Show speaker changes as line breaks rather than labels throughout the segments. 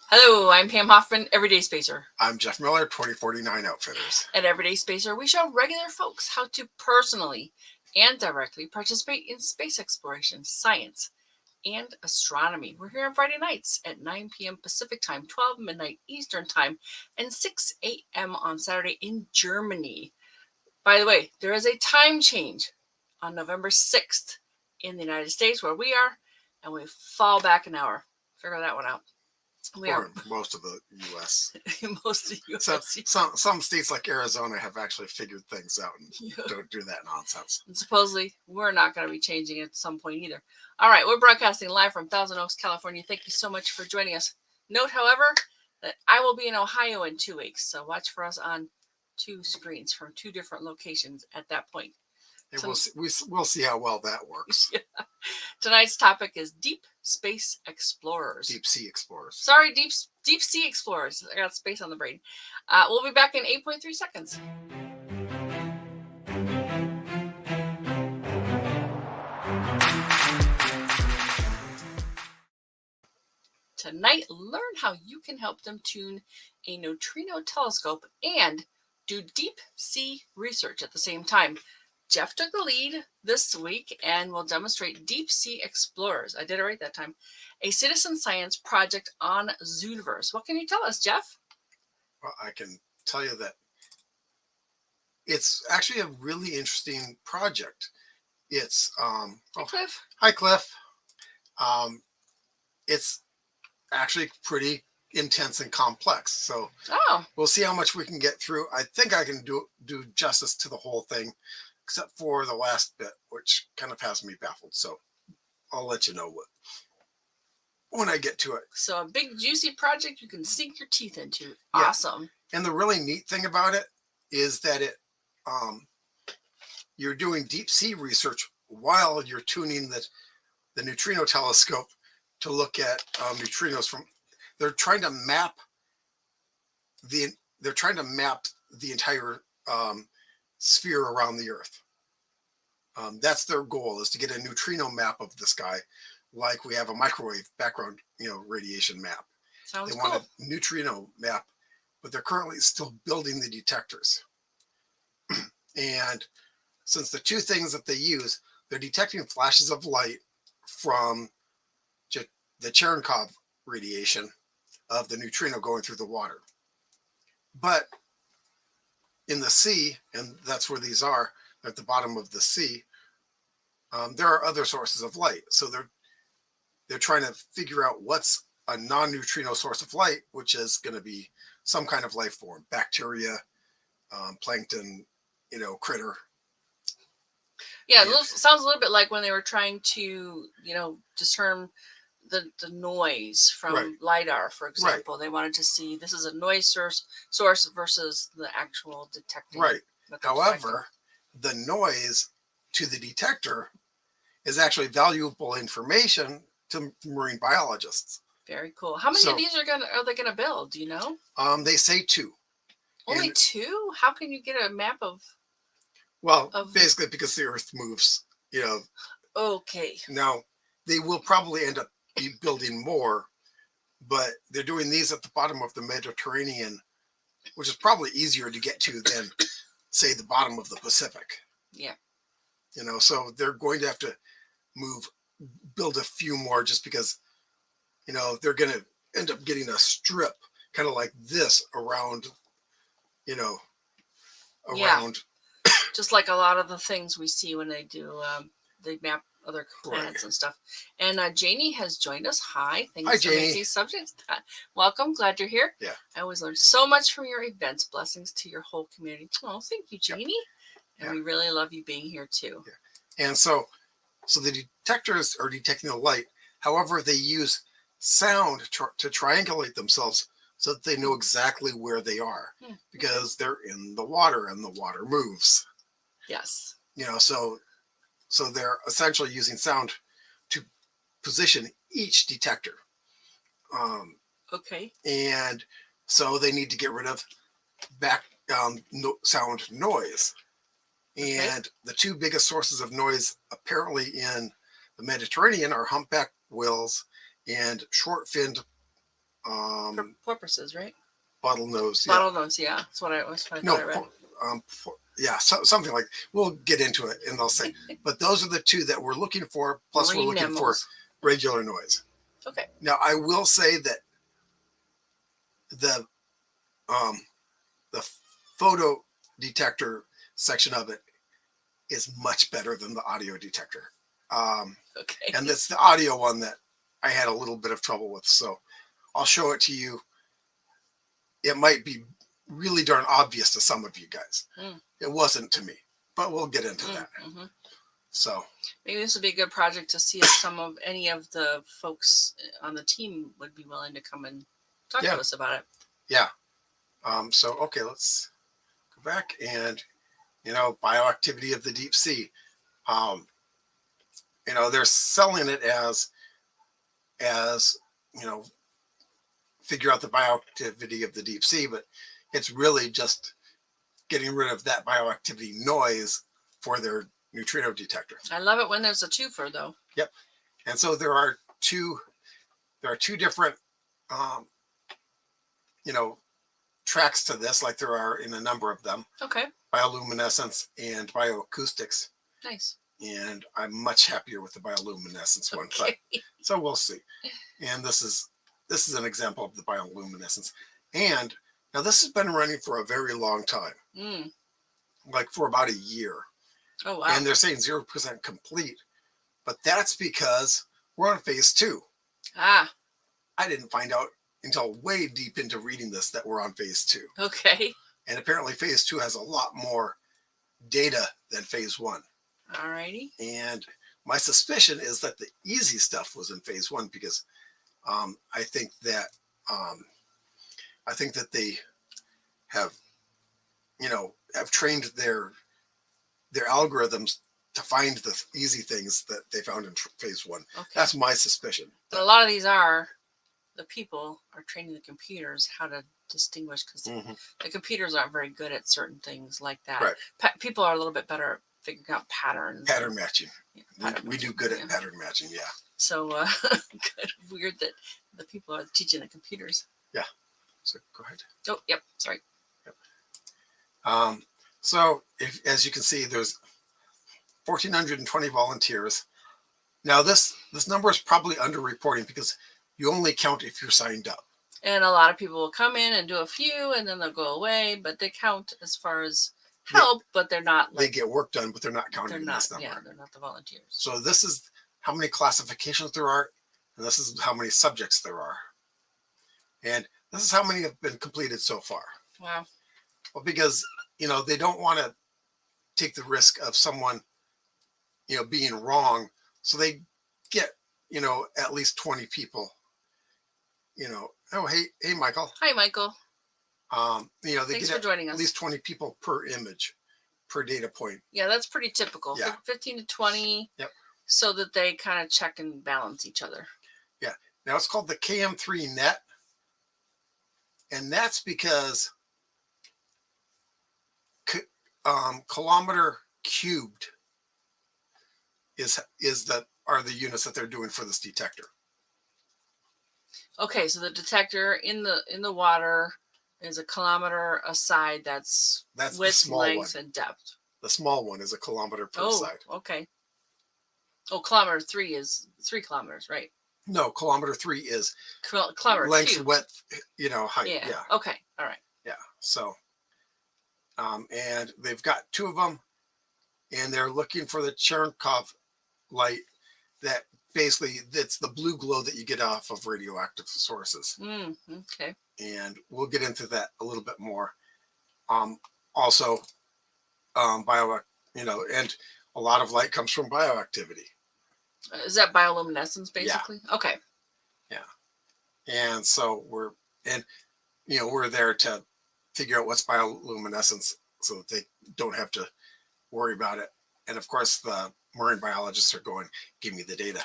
Hello, I'm Pam Hoffman, Everyday Spacer.
I'm Jeff Miller, 2049 Outfitters.
At Everyday Spacer, we show regular folks how to personally and directly participate in space exploration, science, and astronomy. We're here on Friday nights at 9 p.m. Pacific Time, 12 midnight Eastern Time, and 6 a.m. on Saturday in Germany. By the way, there is a time change on November 6th in the United States where we are, and we fall back an hour. Figure that one out.
We are most of the U.S.
most of the U.S.
So, some states like Arizona have actually figured things out and don't do that nonsense.
And supposedly, we're not going to be changing it at some point either. All right, we're broadcasting live from Thousand Oaks, California. Thank you so much for joining us. Note, however, that I will be in Ohio in 2 weeks, so watch for us on 2 screens from 2 different locations at that point.
And we'll see how well that works.
Yeah. Tonight's topic is deep space explorers.
Deep sea explorers.
Sorry, deep sea explorers. I got space on the brain. We'll be back in 8.3 seconds. Tonight, learn how you can help them tune a neutrino telescope and do deep sea research at the same time. Jeff took the lead this week and will demonstrate Deep Sea Explorers. I did it right that time. A citizen science project on Zooniverse. What can you tell us, Jeff?
Well, I can tell you that it's actually a really interesting project. It's
Hi, Cliff.
Hi, Cliff. It's actually pretty intense and complex. So we'll see how much we can get through. I think I can do justice to the whole thing, except for the last bit, which kind of has me baffled. So I'll let you know when I get to it.
So a big juicy project you can sink your teeth into. Awesome.
Yeah. And the really neat thing about it is that you're doing deep sea research while you're tuning the neutrino telescope to look at neutrinos from. They're trying to map the entire sphere around the Earth. That's their goal, is to get a neutrino map of the sky, like we have a microwave background, radiation map.
Sounds
they
cool.
want a neutrino map, but they're currently still building the detectors. And since the two things that they use, they're detecting flashes of light from the Cherenkov radiation of the neutrino going through the water. But in the sea, and that's where these are, at the bottom of the sea, there are other sources of light. So they're trying to figure out what's a non-neutrino source of light, which is going to be some kind of life form, bacteria, plankton, critter.
Yeah, it sounds a little bit like when they were trying to, discern the noise from LiDAR, for example. Right. They wanted to see this is a noise source versus the actual detecting.
Right. However, the noise to the detector is actually valuable information to marine biologists.
Very cool. How many of these are they gonna build? Do you know?
They say 2.
Only 2? How can you get a map of?
Well, basically because the Earth moves.
Okay.
Now they will probably end up building more, but they're doing these at the bottom of the Mediterranean, which is probably easier to get to than, say, the bottom of the Pacific.
Yeah.
So they're going to have to build a few more, just because, they're going to end up getting a strip kind of like this around, around.
Yeah. Just like a lot of the things we see when they do, they map other planets and stuff. And Janie has joined us. Hi. Thanks for amazing subjects. Welcome. Glad you're here.
Yeah.
I always learn so much from your events. Blessings to your whole community. Oh, thank you, Janie. And we really love you being here too.
Yeah. And so the detectors are detecting the light. However, they use sound to triangulate themselves so that they know exactly where they are, because they're in the water and the water moves.
Yes.
So they're essentially using sound to position each detector.
Okay.
And so they need to get rid of sound noise. And the 2 biggest sources of noise apparently in the Mediterranean are humpback whales and short-finned
Porpoises, right?
Bottlenose. Yeah.
Bottlenose, yeah. That's what I thought I read.
Yeah, something like, we'll get into it and they'll say, but those are the two that we're looking for. Plus
Marine
we're looking
mammals.
for regular noise.
Okay.
Now I will say that the photo detector section of it is much better than the audio detector.
Okay.
And it's the audio one that I had a little bit of trouble with. So I'll show it to you. It might be really darn obvious to some of you guys. It wasn't to me, but we'll get into that. So
maybe this would be a good project to see if any of the folks on the team would be willing to come and talk to us about it.
Yeah. So, okay, let's go back and, bioactivity of the deep sea. They're selling it as, figure out the bioactivity of the deep sea, but it's really just getting rid of that bioactivity noise for their neutrino detector.
I love it when there's a twofer, though.
Yep. And so there are two different, tracks to this, like there are in a number of them.
Okay.
Bioluminescence and Bioacoustics.
Nice.
And I'm much happier with the bioluminescence one, but so we'll see. And this is an example of the bioluminescence. And now this has been running for a very long time, like for about a year.
Oh, wow.
And they're saying 0% complete, but that's because we're on phase 2.
Ah.
I didn't find out until way deep into reading this that we're on phase 2.
Okay.
And apparently phase 2 has a lot more data than phase 1.
All righty.
And my suspicion is that the easy stuff was in phase 1 because I think that they have trained their algorithms to find the easy things that they found in phase 1. Okay. That's my suspicion.
But a lot of these the people are training the computers how to distinguish, because the computers aren't very good at certain things like that. Right. People are a little bit better at figuring out patterns.
Pattern matching. Yeah, we do good at pattern matching, yeah.
So weird that the people are teaching the computers.
Yeah. So go ahead.
Oh, yep. Sorry.
Yep. So as you can see, there's 1,420 volunteers. Now this number is probably underreporting because you only count if you're signed up. And
a lot of people will come in and do a few and then they'll go away, but they count as far as help, but they're not
they get work done, but they're not counted in this number.
Yeah, they're not the volunteers.
So this is how many classifications there are, and this is how many subjects there are. And this is how many have been completed so far.
Wow.
Well, because, they don't want to take the risk of someone, being wrong. So they get, at least 20 people, oh, hey, Michael.
Hi, Michael.
They
Thanks for joining us.
At least 20 people per image, per data point.
Yeah, that's pretty typical. Yeah. 15 to 20.
Yep.
So that they kind of check and balance each other.
Yeah. Now it's called the KM3 net. And that's because kilometer cubed are the units that they're doing for this detector.
Okay, so the detector in the water is a kilometer a side. That's width, length, and depth.
The small one is a kilometer per side.
Okay. Oh, kilometer 3 is 3 kilometers, right?
No, kilometer 3 is
kilometer
length,
cubed.
width, height.
Yeah. Okay. All right.
Yeah. So, and they've got 2 of them, and they're looking for the Cherenkov light that basically it's the blue glow that you get off of radioactive sources.
Okay.
And we'll get into that a little bit more. Also, and a lot of light comes from bioactivity.
Is that bioluminescence, basically? Yeah. Okay.
Yeah. And so we're there to figure out what's bioluminescence so that they don't have to worry about it. And of course, the marine biologists are going, give me the data.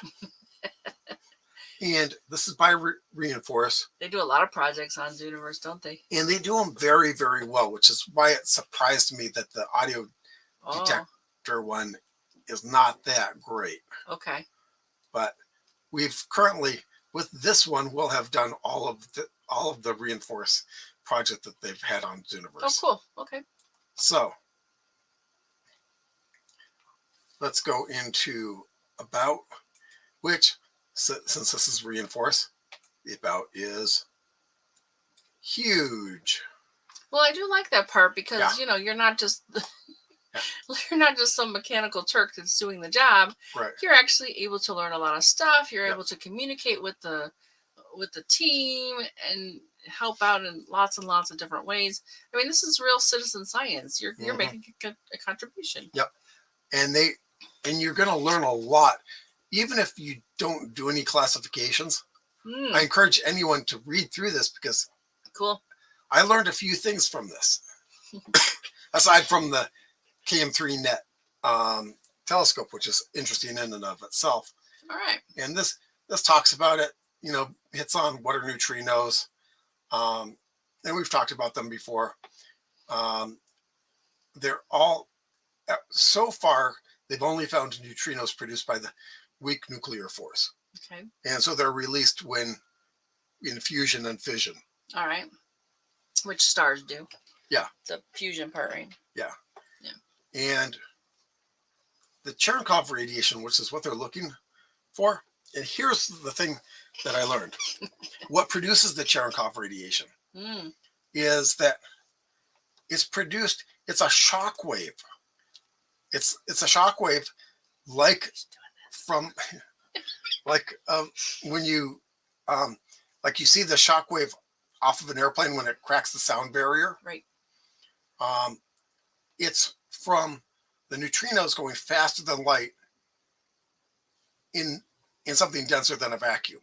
And this is Reinforce.
They do a lot of projects on Zooniverse, don't they?
And they do them very, very well, which is why it surprised me that the audio detector one is not that great.
Okay.
But we've currently with this one, we'll have done all of the reinforce project that they've had on Zooniverse.
Oh, cool. Okay.
So let's go into about, which, since this is reinforce, the about is huge.
Well, I do like that part because,
Yeah.
you know, you're not just
Yeah.
you're not just some mechanical Turk that's doing the job.
Right.
You're actually able to learn a lot of stuff. You're
Yep.
able to communicate with the team and help out in lots and lots of different ways. I mean, this is real citizen science. You're making a contribution.
Yep. And you're going to learn a lot, even if you don't do any classifications. I encourage anyone to read through this because
cool.
I learned a few things from this, aside from the KM3 net telescope, which is interesting in and of itself.
All right. And
this talks about it, you know, hits on what are neutrinos. And we've talked about them before. They're all, so far, they've only found neutrinos produced by the weak nuclear force.
Okay.
And so they're released when in fusion and fission.
All right. Which stars do.
Yeah.
The fusion part, right?
Yeah.
Yeah.
And the Cherenkov radiation, which is what they're looking for. And here's the thing that I learned. What produces the Cherenkov radiation is that it's produced, it's a shock wave. It's a shock wave like from, like when you, like you see the shock wave off of an airplane when it cracks the sound barrier.
Right.
It's from the neutrinos going faster than light in something denser than a vacuum.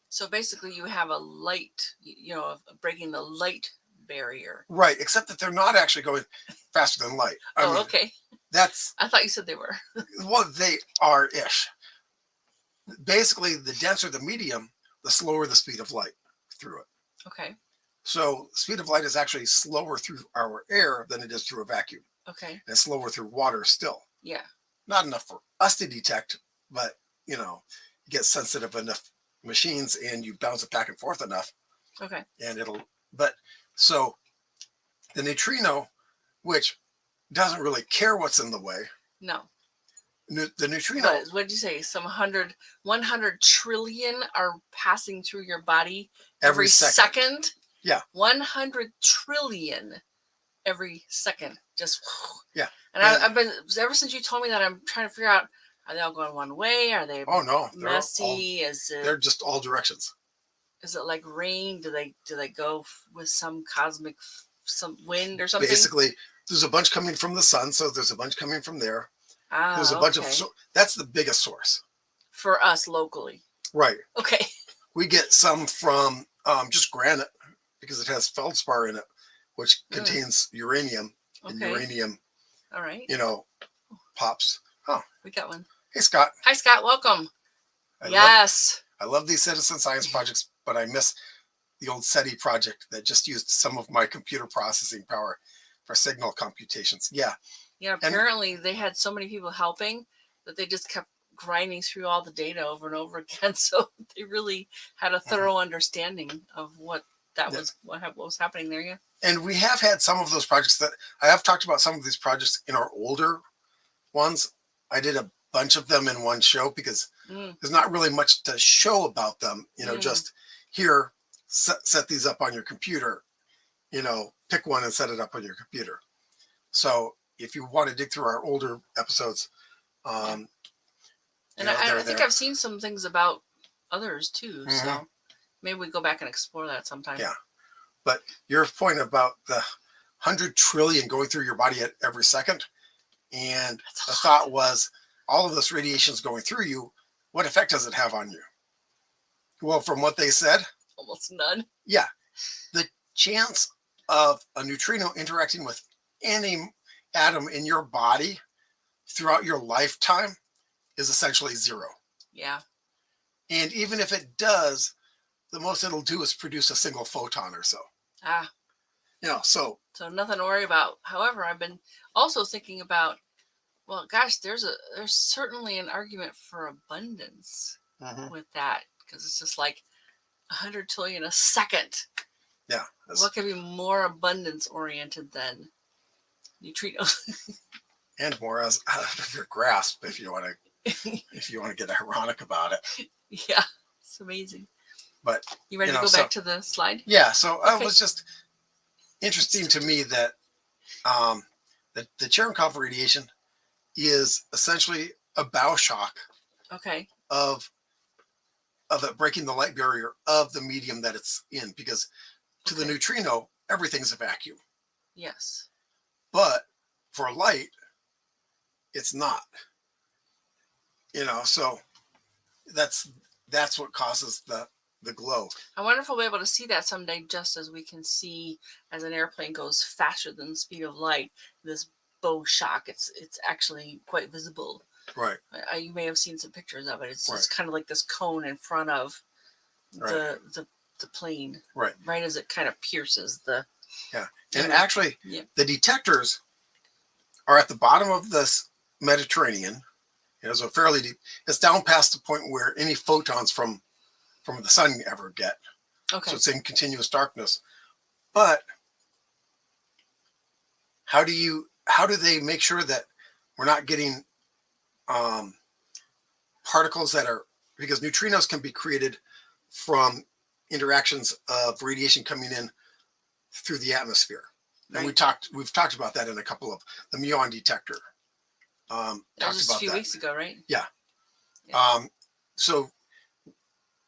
So basically you have a light, you know, breaking the light barrier.
Right, except that they're not actually going faster than light. I mean,
okay.
I
thought you said they were.
Well, they are-ish. Basically, the denser the medium, the slower the speed of light through it.
Okay.
So the speed of light is actually slower through our air than it is through a vacuum.
Okay.
And slower through water still.
Yeah.
Not enough for us to detect, but, you know, you get sensitive enough machines and you bounce it back and forth enough.
Okay.
And but so the neutrino, which doesn't really care what's in the way.
No.
The neutrino.
What did you say? 100 trillion are passing through your body every second?
Yeah.
100 trillion every second. Just,
yeah.
And I've been, ever since you told me that, I'm trying to figure out, are they all going one way? Are they messy?
They're just all directions.
Is it like rain? Do they go with some cosmic, some wind or something?
Basically, there's a bunch coming from the sun, so there's a bunch coming from there. There's a bunch of, that's the biggest source.
For us locally.
Right.
Okay.
We get some from just granite because it has feldspar in it, which contains uranium. Okay. And uranium,
all right,
you know, pops. Oh,
we got one.
Hey, Scott.
Hi, Scott. Welcome. Yes.
I love these citizen science projects, but I miss the old SETI project that just used some of my computer processing power for signal computations. Yeah.
Yeah, apparently they had so many people helping that they just kept grinding through all the data over and over again. So they really had a thorough understanding of what that was, what was happening there. Yeah.
And we have had some of those projects that I have talked about some of these projects in our older ones. I did a bunch of them in one show because there's not really much to show about them. You know, just here, set these up on your computer, you know, pick one and set it up on your computer. So if you want to dig through our older episodes,
and I think I've seen some things about others too. So maybe we go back and explore that sometime.
Yeah. But your point about the 100 trillion going through your body at every second, and the thought was all of this radiation is going through you. What effect does it have on you? Well, from what they said,
almost none.
Yeah. The chance of a neutrino interacting with any atom in your body throughout your lifetime is essentially zero.
Yeah.
And even if it does, the most it'll do is produce a single photon or so.
Ah.
You know, so
nothing to worry about. However, I've been also thinking about, well, gosh, there's certainly an argument for abundance with that, because it's just like 100 trillion a second.
Yeah.
What could be more abundance oriented than neutrinos?
And more out of your grasp if you want to get ironic about it.
Yeah, it's amazing.
But
you ready to go back to the slide?
Yeah. So it was just interesting to me that the Cherenkov radiation is essentially a bow shock.
Okay.
Of it breaking the light barrier of the medium that it's in, because to the neutrino, everything's a vacuum.
Yes.
But for light, it's not. So that's what causes the glow.
I wonder if we'll be able to see that someday, just as we can see as an airplane goes faster than the speed of light, this bow shock. It's actually quite visible.
Right.
You may have seen some pictures of it. It's just kind of like this cone in front of the plane.
Right.
Right as it kind of pierces the.
Yeah. And actually, the detectors are at the bottom of this Mediterranean. So fairly deep. It's down past the point where any photons from the sun ever get.
Okay.
So it's in continuous darkness. But how do they make sure that we're not getting particles that are, because neutrinos can be created from interactions of radiation coming in through the atmosphere. And we've talked about that in a couple of the muon detector.
That was just a few weeks ago, right?
Yeah. So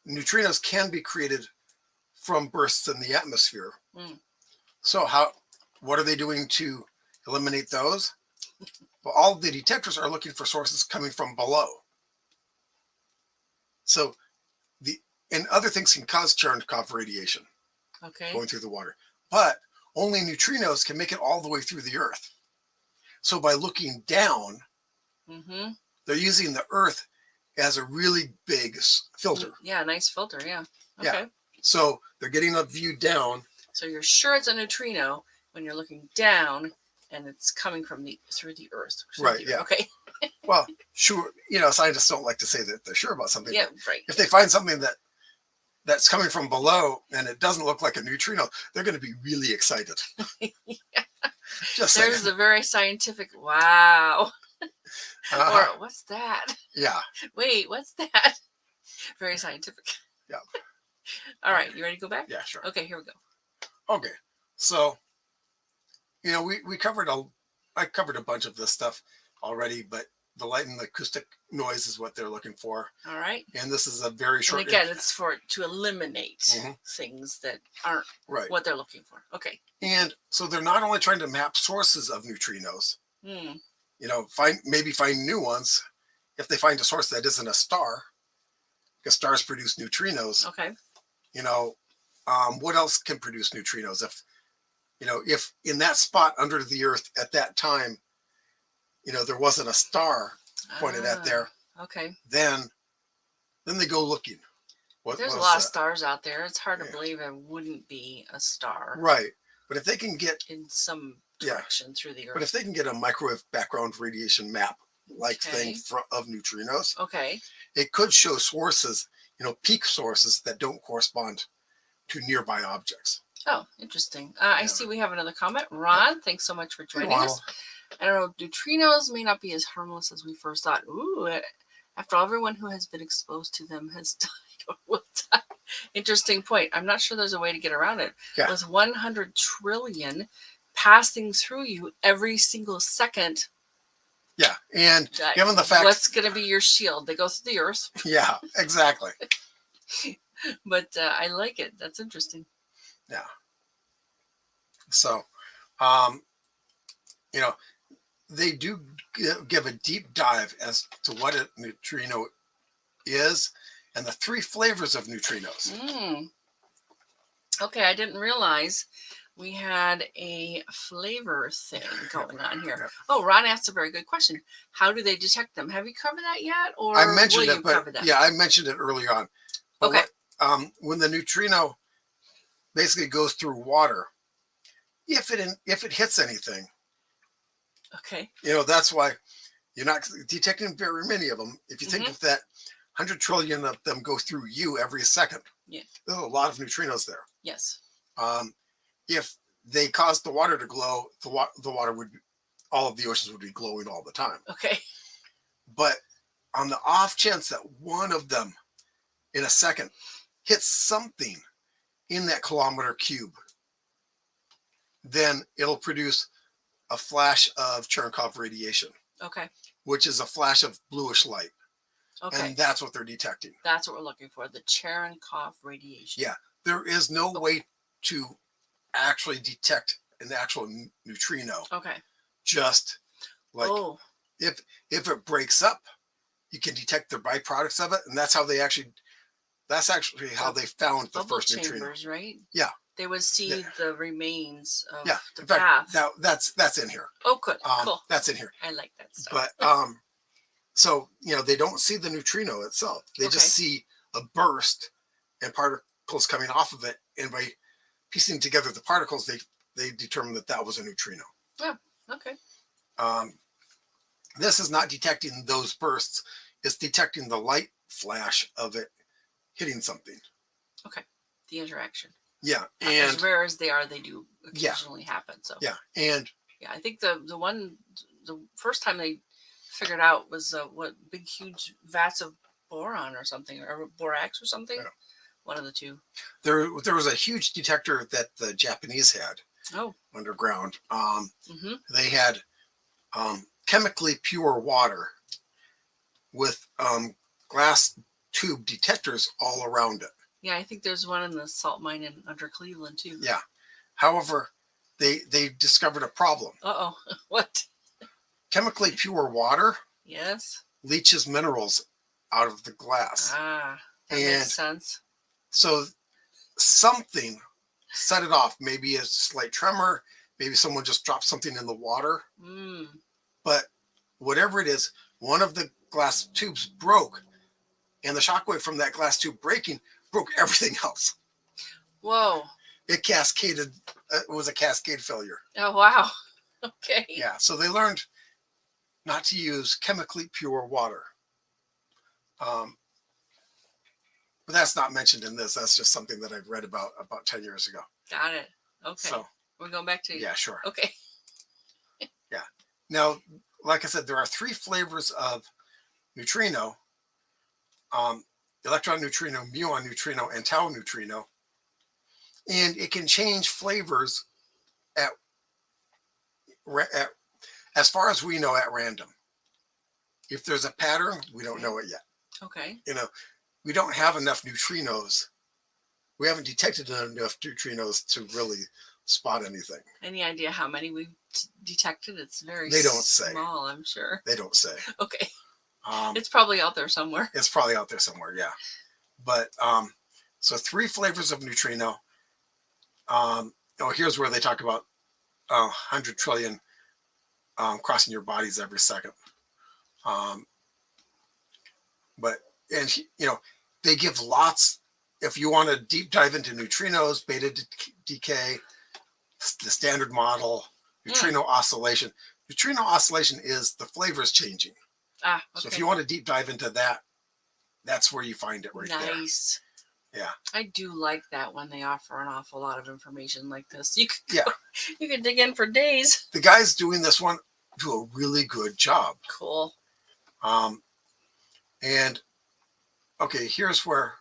neutrinos can be created from bursts in the atmosphere. So what are they doing to eliminate those? Well, all the detectors are looking for sources coming from below. So and other things can cause Cherenkov radiation going through the water, but only neutrinos can make it all the way through the Earth. So by looking down, they're using the Earth as a really big filter.
Yeah, nice filter. Yeah. Okay.
Yeah. So they're getting a view down.
So you're sure it's a neutrino when you're looking down and it's coming from through the Earth.
Right. Yeah.
Okay.
Well, sure. Scientists don't like to say that they're sure about something.
Yeah. Right.
If they find something that's coming from below and it doesn't look like a neutrino, they're going to be really excited. Just
there's the very scientific. Wow. Or what's that?
Yeah.
Wait, what's that? Very scientific.
Yeah.
All right, you ready to go back?
Yeah, sure.
Okay, here we go.
Okay, so we covered I covered a bunch of this stuff already, but the light and the acoustic noise is what they're looking for.
All right.
And this is a very short.
And again, it's to eliminate things that aren't what they're looking for. Okay.
And so they're not only trying to map sources of neutrinos. Maybe find new ones. If they find a source that isn't a star, because stars produce neutrinos.
Okay.
What else can produce neutrinos? If in that spot under the Earth at that time, there wasn't a star pointed at there.
Okay.
Then they go looking.
There's a lot of stars out there. It's hard to believe it wouldn't be a star.
Right. But if they can get
in some direction through the Earth.
But if they can get a microwave background radiation map thing of neutrinos, it could show sources, peak sources that don't correspond to nearby objects.
Oh, interesting. I see we have another comment. Ron, thanks so much for joining us. I don't know, neutrinos may not be as harmless as we first thought. Ooh, after all, everyone who has been exposed to them has died or will die. Interesting point. I'm not sure there's a way to get around it.
Yeah.
With 100 trillion passing through you every single second.
Yeah, and given the fact...
What's going to be your shield? They go through the Earth.
Yeah, exactly.
But I like it. That's interesting.
Yeah. So, they do give a deep dive as to what a neutrino is and the 3 flavors of neutrinos.
Okay, I didn't realize we had a flavor thing going on here. Oh, Ron asked a very good question. How do they detect them? Have you covered that yet? Or
I mentioned
will
it,
you
but
cover that?
yeah, I mentioned it early on. But
okay.
When the neutrino basically goes through water, if it hits anything,
okay,
that's why you're not detecting very many of them. If you think of that 100 trillion of them go through you every second.
Yeah.
There's a lot of neutrinos there.
Yes.
If they caused the water to glow, the water would, all of the oceans would be glowing all the time.
Okay.
But on the off chance that one of them in a second hits something in that kilometer cube, then it'll produce a flash of Cherenkov radiation.
Okay.
Which is a flash of bluish light.
Okay.
And that's what they're detecting.
That's what we're looking for, the Cherenkov radiation.
Yeah. There is no way to actually detect an actual neutrino.
Okay.
Just like if it breaks up, you can detect the byproducts of it, and that's actually how they found the first neutrino.
Right?
Yeah.
They would see the remains of the
in fact,
path.
That's in here.
Oh, good. Cool.
That's in here.
I like that stuff.
But so they don't see the neutrino itself. They just see a burst and particles coming off of it, and by piecing together the particles, they determined that was a neutrino.
Yeah. Okay.
This is not detecting those bursts. It's detecting the light flash of it hitting something.
Okay. The interaction.
Yeah. And
as rare as they are, they do occasionally happen. So
yeah. And
yeah, I think the first time they figured out was what big huge vats of boron or something, or borax or something. Yeah. One of the two. There
was a huge detector that the Japanese had.
Oh.
Underground. They had chemically pure water with glass tube detectors all around it.
Yeah, I think there's one in the salt mine under Cleveland too.
Yeah. However, they discovered a problem.
Uh-oh. What?
Chemically pure water.
Yes.
Leaches minerals out of the glass.
Ah, that makes sense.
So something set it off. Maybe a slight tremor. Maybe someone just dropped something in the water. But whatever it is, one of the glass tubes broke, and the shockwave from that glass tube breaking broke everything else.
Whoa.
It cascaded. It was a cascade failure.
Oh, wow. Okay.
Yeah. So they learned not to use chemically pure water. But that's not mentioned in this. That's just something that I've read about 10 years ago.
Got it. Okay.
So
we're going back to...
Yeah, sure.
Okay.
Yeah. Now, like I said, there are 3 flavors of neutrino. Electron neutrino, muon neutrino, and tau neutrino. And it can change flavors as far as we know, at random. If there's a pattern, we don't know it yet.
Okay.
We don't have enough neutrinos. We haven't detected enough neutrinos to really spot anything.
Any idea how many we've detected? It's very
They don't say.
Small, I'm sure.
They don't say.
Okay. It's probably out there somewhere.
It's probably out there somewhere, yeah. But so 3 flavors of neutrino. Here's where they talk about 100 trillion crossing your bodies every second. They give lots. If you want to deep dive into neutrinos, beta decay, the standard model, neutrino oscillation. Neutrino oscillation is the flavors changing.
Ah, okay.
So if you want to deep dive into that, that's where you find it right there.
Nice.
Yeah.
I do like that when they offer an awful lot of information like this. You can dig in for days.
The guys doing this one do a really good job.
Cool.
And okay, here's where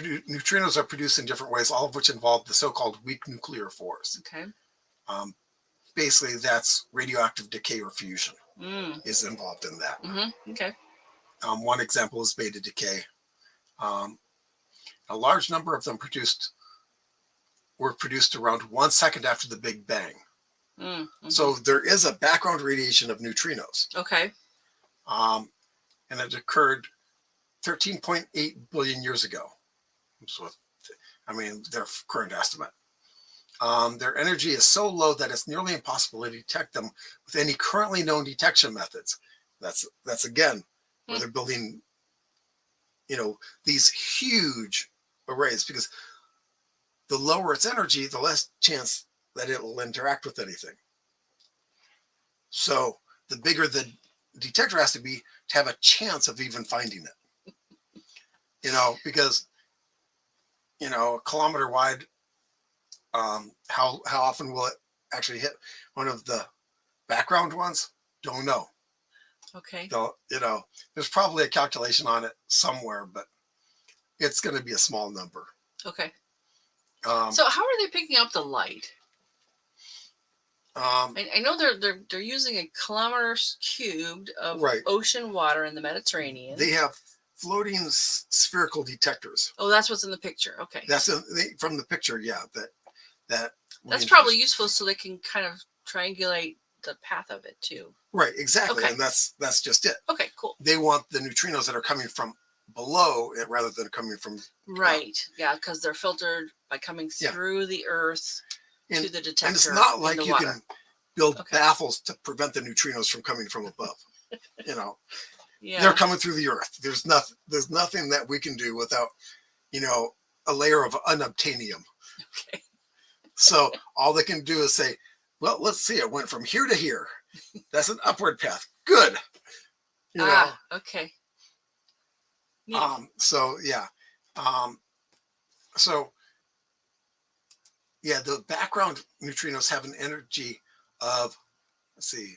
neutrinos are produced in different ways, all of which involve the so-called weak nuclear force.
Okay.
Basically, that's radioactive decay or fusion is involved in that.
Okay.
One example is beta decay. A large number of them were produced around 1 second after the Big Bang. So there is a background radiation of neutrinos.
Okay.
And it occurred 13.8 billion years ago. So, their current estimate. Their energy is so low that it's nearly impossible to detect them with any currently known detection methods. That's again where they're building, these huge arrays, because the lower its energy, the less chance that it will interact with anything. So the bigger the detector has to be to have a chance of even finding it. Because a kilometer wide, how often will it actually hit one of the background ones? Don't know.
Okay.
So, there's probably a calculation on it somewhere, but it's going to be a small number.
Okay. So how are they picking up the light? I know they're using a kilometers cubed of ocean water in the Mediterranean.
They have floating spherical detectors.
Oh, that's what's in the picture. Okay.
That's from the picture. Yeah,
that's probably useful, so they can kind of triangulate the path of it too.
Right. Exactly.
Okay.
And that's just it.
Okay. Cool.
They want the neutrinos that are coming from below it rather than coming from
yeah, because they're filtered by coming through the earth to the detector.
And it's not like you can build baffles to prevent the neutrinos from coming from above. They're coming through the earth. There's nothing that we can do without a layer of unobtainium.
Okay.
So all they can do is say, well, let's see, it went from here to here. That's an upward path. Good.
Okay.
Neat. So the background neutrinos have an energy of, let's see,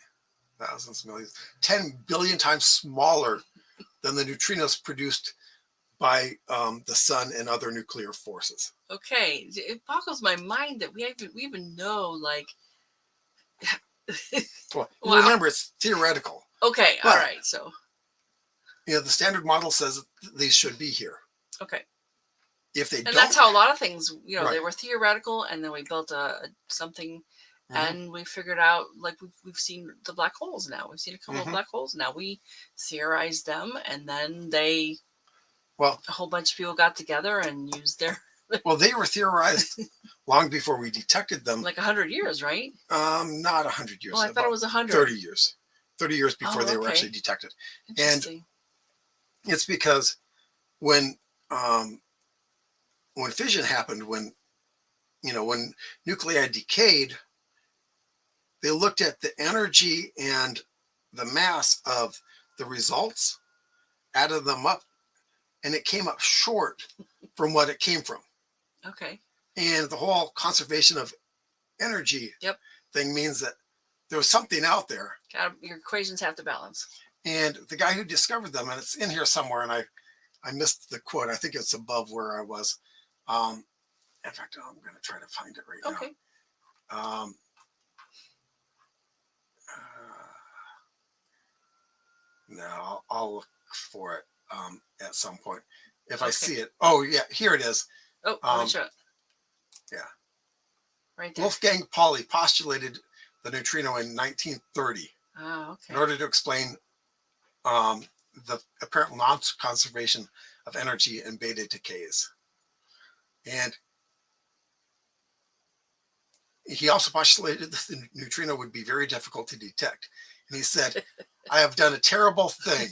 thousands, millions, 10 billion times smaller than the neutrinos produced by the sun and other nuclear forces.
Okay, it boggles my mind that we even know, like.
Well, remember, it's theoretical.
Okay, all right, so.
The standard model says these should be here.
Okay.
If they
and
don't,
that's how a lot of things, they were theoretical, and then we built something, and we figured out, like we've seen the black holes now. We've seen a couple of black holes now. We theorized them, and then a whole bunch of people got together and used their.
Well, they were theorized long before we detected them.
Like 100 years, right?
Not 100 years.
Oh, I thought it was 100.
30 years. 30 years before they were actually detected. And it's because when fission happened, when nuclei decayed, they looked at the energy and the mass of the results, added them up, and it came up short from what it came from.
Okay.
And the whole conservation of energy thing means that there was something out there.
Your equations have to balance.
And the guy who discovered them, and it's in here somewhere, and I missed the quote. I think it's above where I was. In fact, I'm going to try to find it right now. Okay. No, I'll look for it at some point if I see it. Oh, yeah, here it is.
Oh, let me show it.
Yeah.
Right there.
Wolfgang Pauli postulated the neutrino in 1930 in order to explain the apparent non-conservation of energy in beta decays. And he also postulated that the neutrino would be very difficult to detect. And he said, I have done a terrible thing.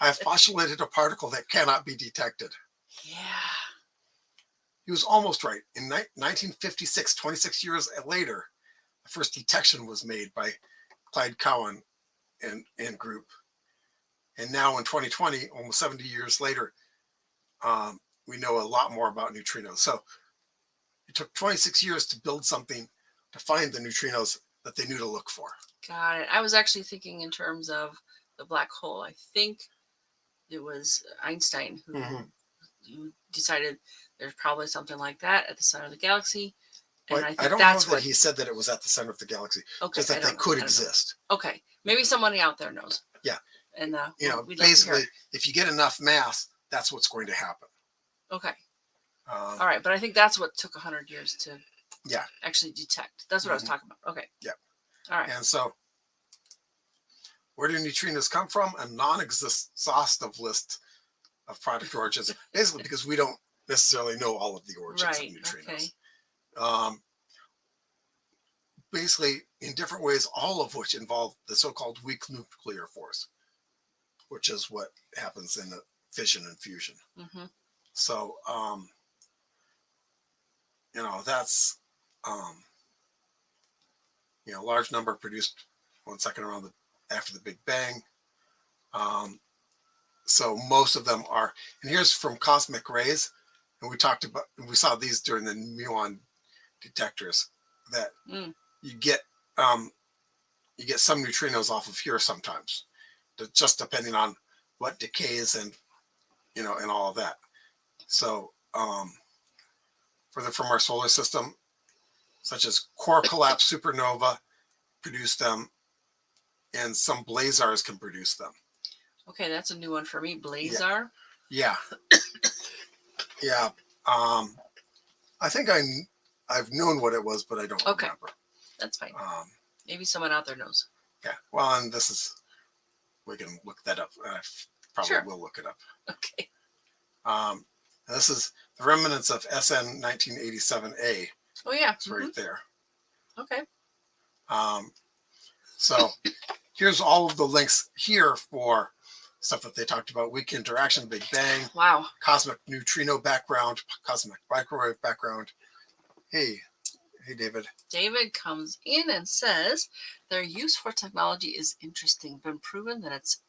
I have postulated a particle that cannot be detected.
Yeah.
He was almost right. In 1956, 26 years later, the first detection was made by Clyde Cowan and group. And now in 2020, almost 70 years later, we know a lot more about neutrinos. So it took 26 years to build something to find the neutrinos that they knew to look for.
Got it. I was actually thinking in terms of the black hole. I think it was Einstein who decided there's probably something like that at the center of the galaxy. And
I don't know that he said that it was at the center of the galaxy. Okay, just that they could exist.
Okay, maybe somebody out there knows.
Yeah.
And
basically, if you get enough mass, that's what's going to happen.
Okay. All right, but I think that's what took 100 years to actually detect. That's what I was talking about. Okay.
Yeah.
All right.
And so, where do neutrinos come from? A non-exhaustive list of product origins, basically because we don't necessarily know all of the origins of neutrinos. Okay. Basically, in different ways, all of which involve the so-called weak nuclear force, which is what happens in the fission and fusion. So, that's, a large number produced 1 second after the Big Bang. So most of them are, and here's from cosmic rays. And we saw these during the muon detectors that you get some neutrinos off of here sometimes, just depending on what decays and, and all of that. So from our solar system, such as core collapse supernova produce them, and some blazars can produce them.
Okay, that's a new one for me. Blazar?
Yeah. Yeah. I think I've known what it was, but I don't remember.
That's fine. Maybe someone out there knows.
Yeah. Well, and we can look that up. I probably will look it up.
Okay.
This is the remnants of SN 1987A.
Oh, yeah.
It's right there.
Okay.
So here's all of the links here for stuff that they talked about. Weak interaction, Big Bang.
Wow.
Cosmic neutrino background, cosmic microwave background. Hey, David.
David comes in and says their use for technology is interesting. Been proven that it's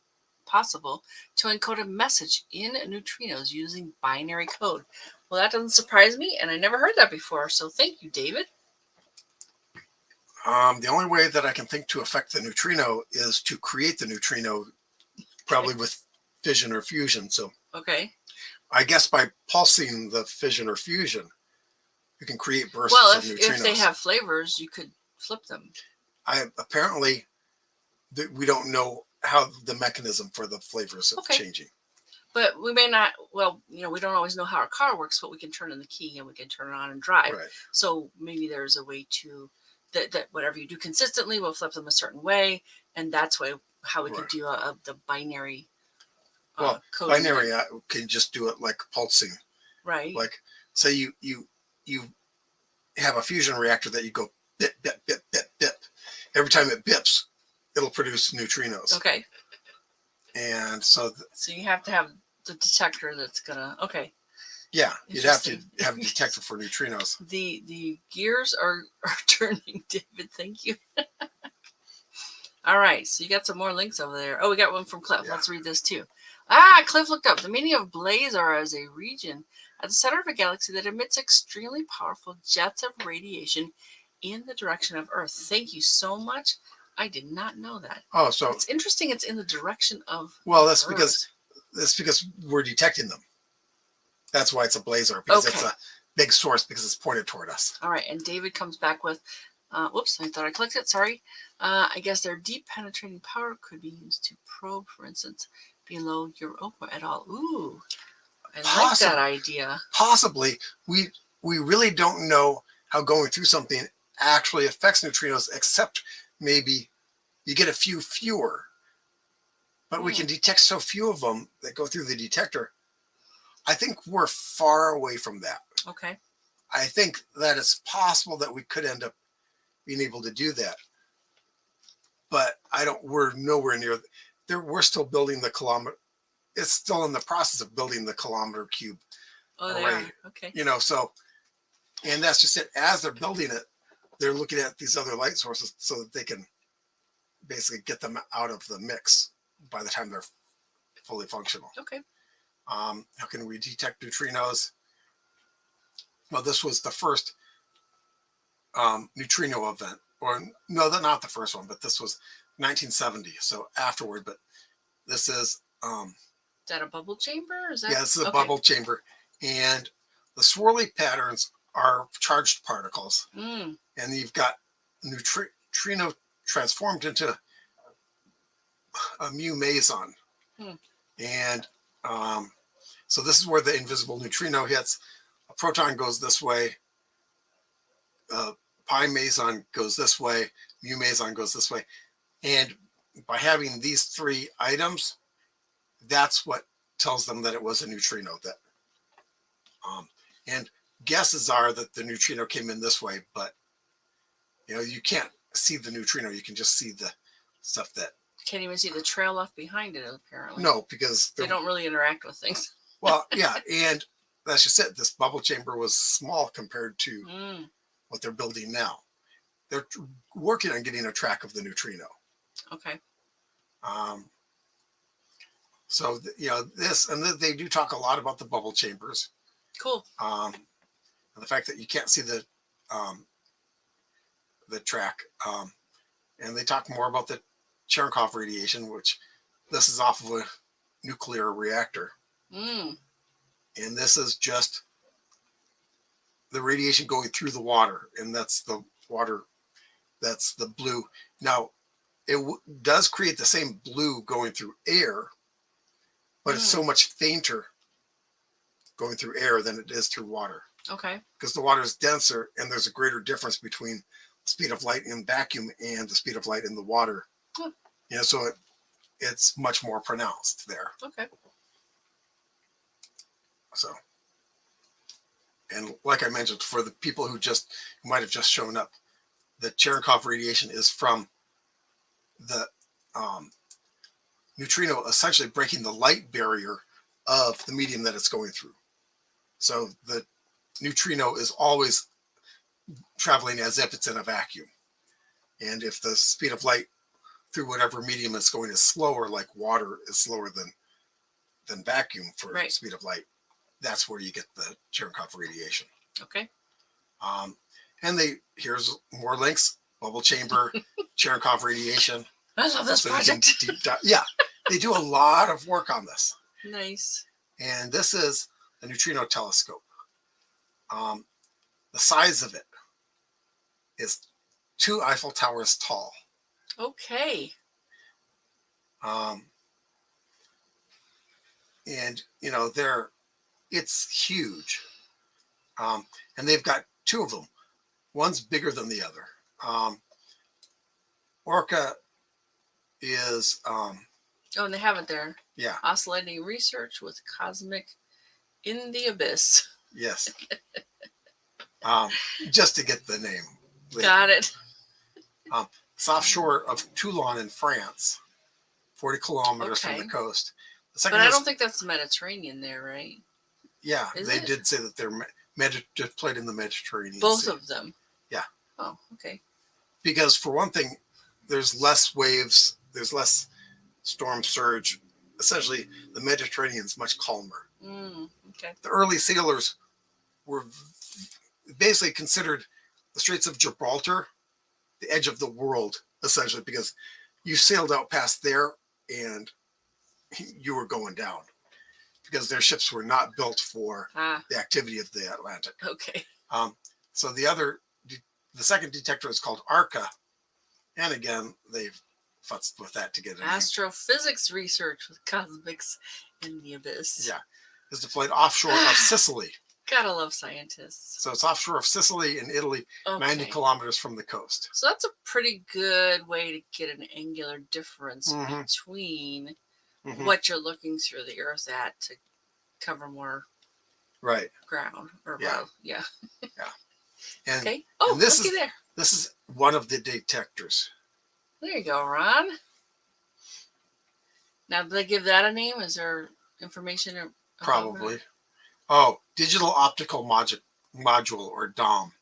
possible to encode a message in neutrinos using binary code. Well, that doesn't surprise me, and I never heard that before. So thank you, David.
The only way that I can think to affect the neutrino is to create the neutrino, probably with fission or fusion. So I guess by pulsing the fission or fusion, you can create bursts of neutrinos. Well,
if they have flavors, you could flip them.
Apparently, we don't know how the mechanism for the flavors are changing.
But we may not, we don't always know how our car works, but we can turn in the key and we can turn it on and drive. Right. So maybe there's a way to, that whatever you do consistently will flip them a certain way. And that's how we could do the binary coding.
Binary can just do it like pulsing.
Right.
Like, say you have a fusion reactor that you go bip, bip, bip, bip, bip. Every time it bips, it'll produce neutrinos.
Okay.
And so
you have to have the detector that's gonna.
Yeah, you'd have to have a detector for neutrinos.
The gears are turning, David. Thank you. All right, so you got some more links over there. Oh, we got one from Cliff. Yeah. Let's read this too. Cliff looked up the meaning of blazar as a region at the center of a galaxy that emits extremely powerful jets of radiation in the direction of Earth. Thank you so much. I did not know that.
Oh, so
it's interesting. It's in the direction of
that's
Earth.
because we're detecting them. That's why it's a blazar, because it's a big source, because it's pointed toward us.
All right, and David comes back with, whoops, I thought I clicked it. Sorry. I guess their deep penetrating power could be used to probe, for instance, below Europa at all. Ooh, I like that idea.
Possibly. We really don't know how going through something actually affects neutrinos, except maybe you get a few fewer. But we can detect so few of them that go through the detector. I think we're far away from that.
Okay.
I think that it's possible that we could end up being able to do that. But we're nowhere near there. We're still building the kilometer. It's still in the process of building the kilometer cube array.
Okay.
So, and that's just it. As they're building it, they're looking at these other light sources so that they can basically get them out of the mix by the time they're fully functional.
Okay.
How can we detect neutrinos? Well, this was the first neutrino event, or no, not the first one, but this was 1970, so afterward. But this is
that a bubble chamber?
This is a bubble chamber, and the swirly patterns are charged particles, and you've got neutrino transformed into a mu meson, and so this is where the invisible neutrino hits. A proton goes this way, pi meson goes this way, mu meson goes this way, and by having these three items, that's what tells them that it was a neutrino. That and guesses are that the neutrino came in this way, but you can't see the neutrino. You can just see the stuff that
can't even see the trail left behind it. Apparently,
no, because
they don't really interact with things.
Well, yeah, and that's just it. This bubble chamber was small compared to what they're building now. They're working on getting a track of the neutrino.
Okay.
So, this, and they do talk a lot about the bubble chambers.
Cool.
And the fact that you can't see the track. And they talk more about the Cherenkov radiation, which this is off of a nuclear reactor.
Mm.
And this is just the radiation going through the water. And that's the water, that's the blue. Now, it does create the same blue going through air, but it's so much fainter going through air than it is through water.
Okay.
Because the water is denser and there's a greater difference between the speed of light in vacuum and the speed of light in the water. So it's much more pronounced there.
Okay.
So, and like I mentioned, for the people who might have just shown up, the Cherenkov radiation is from the neutrino essentially breaking the light barrier of the medium that it's going through. So the neutrino is always traveling as if it's in a vacuum. And if the speed of light through whatever medium it's going is slower, like water is slower than vacuum for speed of light, that's where you get the Cherenkov radiation.
Okay.
And here's more links: bubble chamber, Cherenkov radiation.
I love this project.
They do a lot of work on this.
Nice.
And this is a neutrino telescope. The size of it is 2 Eiffel Towers tall.
Okay.
And it's huge. And they've got 2 of them. One's bigger than the other. Orca is
and they have it there.
Yeah.
Oscillating research with cosmic in the abyss.
Yes. Just to get the name.
Got it.
It's offshore of Toulon in France, 40 kilometers from the coast.
But I don't think that's the Mediterranean there, right?
Yeah, they did say that they're deployed in the Mediterranean.
Both of them?
Yeah.
Oh, okay.
Because for one thing, there's less waves, there's less storm surge. Essentially, the Mediterranean's much calmer.
Okay.
The early sailors were basically considered the Straits of Gibraltar the edge of the world, essentially, because you sailed out past there and you were going down because their ships were not built for the activity of the Atlantic.
Okay.
So the second detector is called ARCA. And again, they've futzed with that to get it.
Astrophysics research with cosmics in the abyss.
Yeah. Is deployed offshore of Sicily.
Gotta love scientists.
So it's offshore of Sicily in Italy, 90 kilometers from the coast.
So that's a pretty good way to get an angular difference between what you're looking through the Earth at to cover more ground. Or yeah.
And,
okay. Oh,
and
looky there.
This is one of the detectors.
There you go, Ron. Now, did they give that a name? Is there information?
Probably. Oh, digital optical module, or DOM.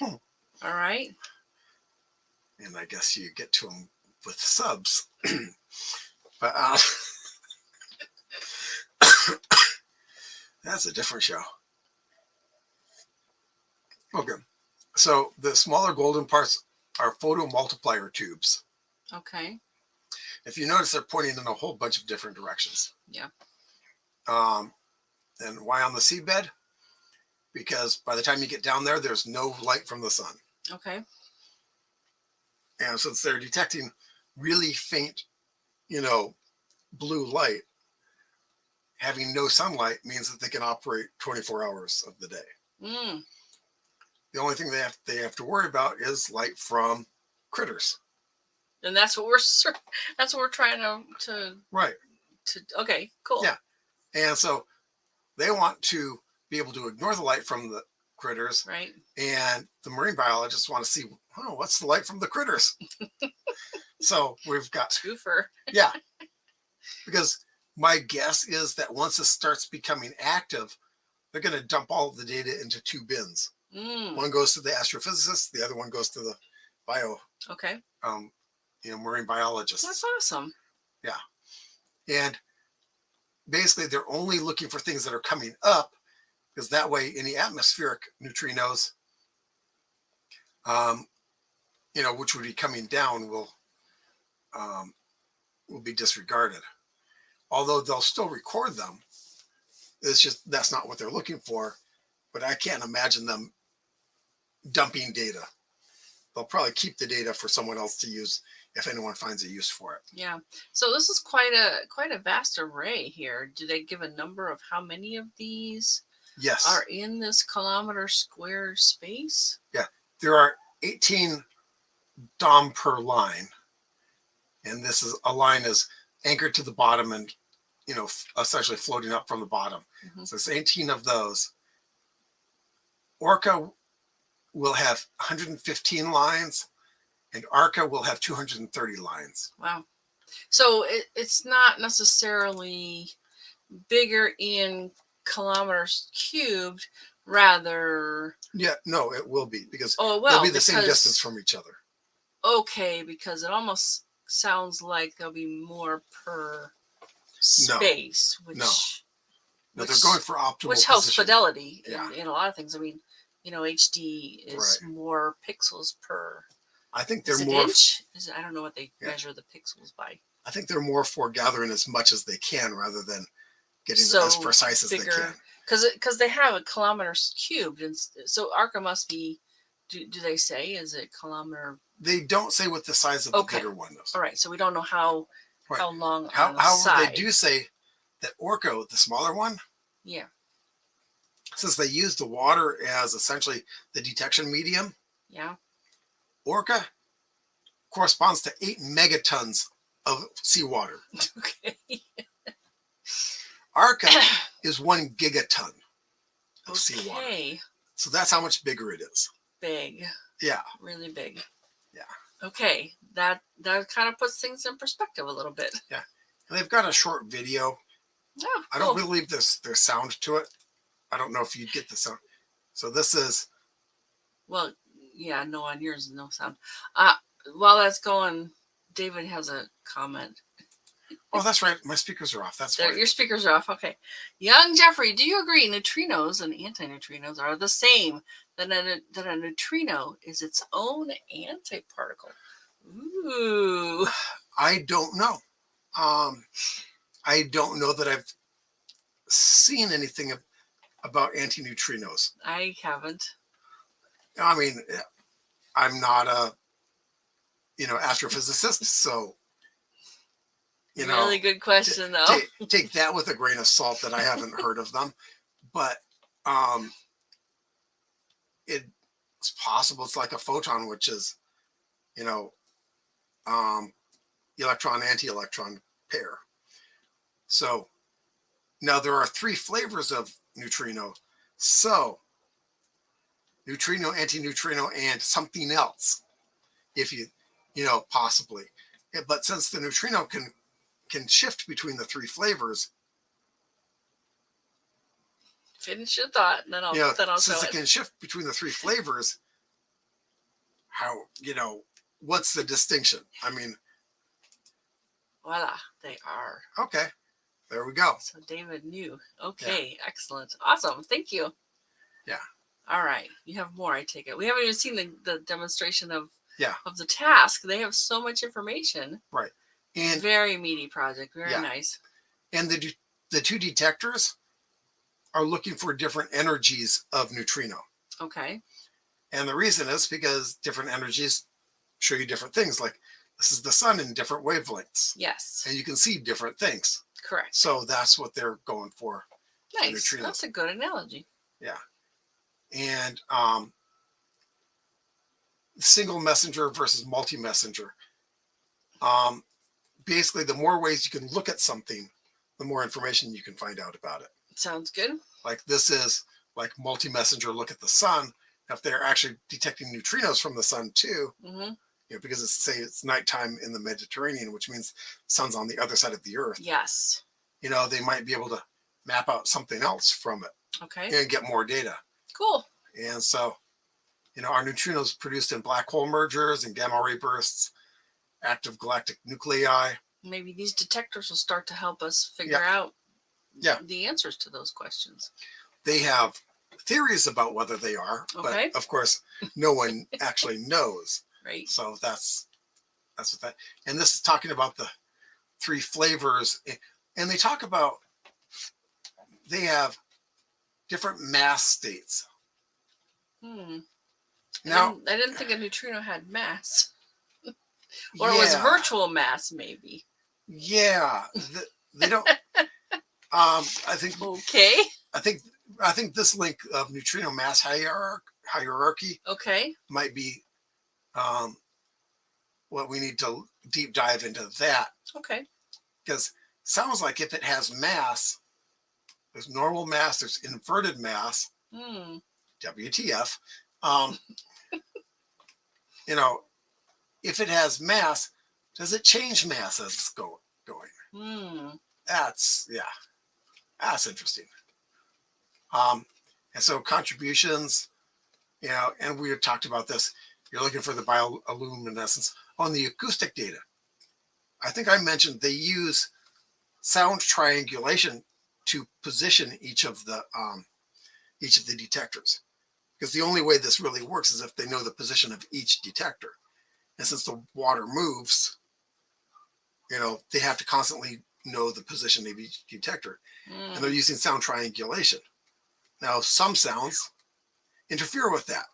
All right.
And I guess you get to them with subs. But that's a different show. Okay. So the smaller golden parts are photo multiplier tubes.
Okay.
If you notice, they're pointing in a whole bunch of different directions.
Yeah.
And why on the seabed? Because by the time you get down there, there's no light from the sun.
Okay.
And since they're detecting really faint, blue light, having no sunlight means that they can operate 24 hours of the day. The only thing they have to worry about is light from critters.
And that's what we're trying to okay, cool.
Yeah. And so they want to be able to ignore the light from the critters.
Right.
And the marine biologists want to see, what's the light from the critters? So we've got
twofer.
Yeah. Because my guess is that once this starts becoming active, they're going to dump all of the data into 2 bins. One goes to the astrophysicists, the other one goes to the marine biologists.
That's awesome.
Yeah. And basically they're only looking for things that are coming up, because that way any atmospheric neutrinos, which would be coming down, will be disregarded. Although they'll still record them, it's just that's not what they're looking for. But I can't imagine them dumping data. They'll probably keep the data for someone else to use if anyone finds a use for it.
Yeah. So this is quite a vast array here. Do they give a number of how many of these
Yes.
are in this kilometer square space?
Yeah. There are 18 DOM per line. And this is a line is anchored to the bottom and, essentially floating up from the bottom. Mm-hmm. So it's 18 of those. Orca will have 115 lines, and Arca will have 230 lines.
Wow. So it's not necessarily bigger in kilometers cubed, rather...
Yeah, no, it will be, because
they'll
be the same distance from each other.
Okay, because it almost sounds like there'll be more per space.
No, they're going for optimal
which helps
position.
Fidelity in a lot of things. I mean, HD is more pixels per...
I think they're more...
inch? I don't know what they measure the pixels by.
I think they're more for gathering as much as they can rather than getting as precise as they can.
Because they have a kilometers cubed, and so Arca must be... Do they say, is it kilometer...
They don't say what the size of the bigger one is.
All right, so we don't know how long on the
However,
side.
they do say that Orca, the smaller one, since they use the water as essentially the detection medium, Orca corresponds to 8 megatons of seawater.
Okay.
Arca is 1 gigaton of seawater. So that's how much bigger it is.
Big.
Yeah.
Really big.
Yeah.
Okay. That kind of puts things in perspective a little bit.
Yeah. And they've got a short video.
Oh,
I don't believe there's sound to it. I don't know if you get the sound. So this is...
Well, yeah, no, on yours, no sound. While that's going, David has a comment.
Oh, that's right. My speakers are off. That's right.
Your speakers are off. Okay. Young Jeffrey, do you agree neutrinos and antineutrinos are the same? That a neutrino is its own antiparticle? Ooh.
I don't know. I don't know that I've seen anything about antineutrinos.
I haven't.
I mean, I'm not a, astrophysicist, so,
really good question, though.
Take that with a grain of salt that I haven't heard of them, but it's possible it's like a photon, which is, electron anti-electron pair. So now there are 3 flavors of neutrino. So neutrino, antineutrino, and something else, if you possibly. But since the neutrino can shift between the 3 flavors.
Finish your thought, and then I'll
since it can shift between the 3 flavors, how, what's the distinction? I mean,
voila, they are.
Okay, there we go.
So David knew. Okay, excellent. Awesome. Thank you.
Yeah.
All right. You have more, I take it. We haven't even seen the demonstration of the task. They have so much information.
Right. And
very meaty project. Very nice.
And the 2 detectors are looking for different energies of neutrino.
Okay.
And the reason is because different energies show you different things. Like this is the sun in different wavelengths.
Yes.
And you can see different things.
Correct.
So that's what they're going for.
Nice. That's a good analogy.
Yeah. And single messenger versus multi-messenger. Basically, the more ways you can look at something, the more information you can find out about it.
Sounds good.
Like this is like multi-messenger look at the sun. If they're actually detecting neutrinos from the sun too, because it's nighttime in the Mediterranean, which means the sun's on the other side of the earth.
Yes.
They might be able to map out something else from it.
Okay.
And get more data.
Cool.
And so, our neutrinos produced in black hole mergers and gamma ray bursts, active galactic nuclei.
Maybe these detectors will start to help us figure out the answers to those questions.
They have theories about whether they are,
Okay.
but of course, no one actually knows.
Right.
So that's what that. And this is talking about the 3 flavors, and they talk about they have different mass states. Now,
I didn't think a neutrino had mass. Or it was virtual mass, maybe.
Yeah, they don't. I think.
Okay.
I think this link of neutrino mass hierarchy.
Okay.
Might be what we need to deep dive into that.
Okay.
Because sounds like if it has mass, there's normal mass, there's inverted mass. WTF. You know, if it has mass, does it change mass as it's going? That's interesting. And so contributions, you know, and we had talked about this. You're looking for the bioluminescence on the acoustic data. I think I mentioned they use sound triangulation to position each of the detectors, because the only way this really works is if they know the position of each detector. And since the water moves, you know, they have to constantly know the position of each detector. And they're using sound triangulation. Now, some sounds interfere with that.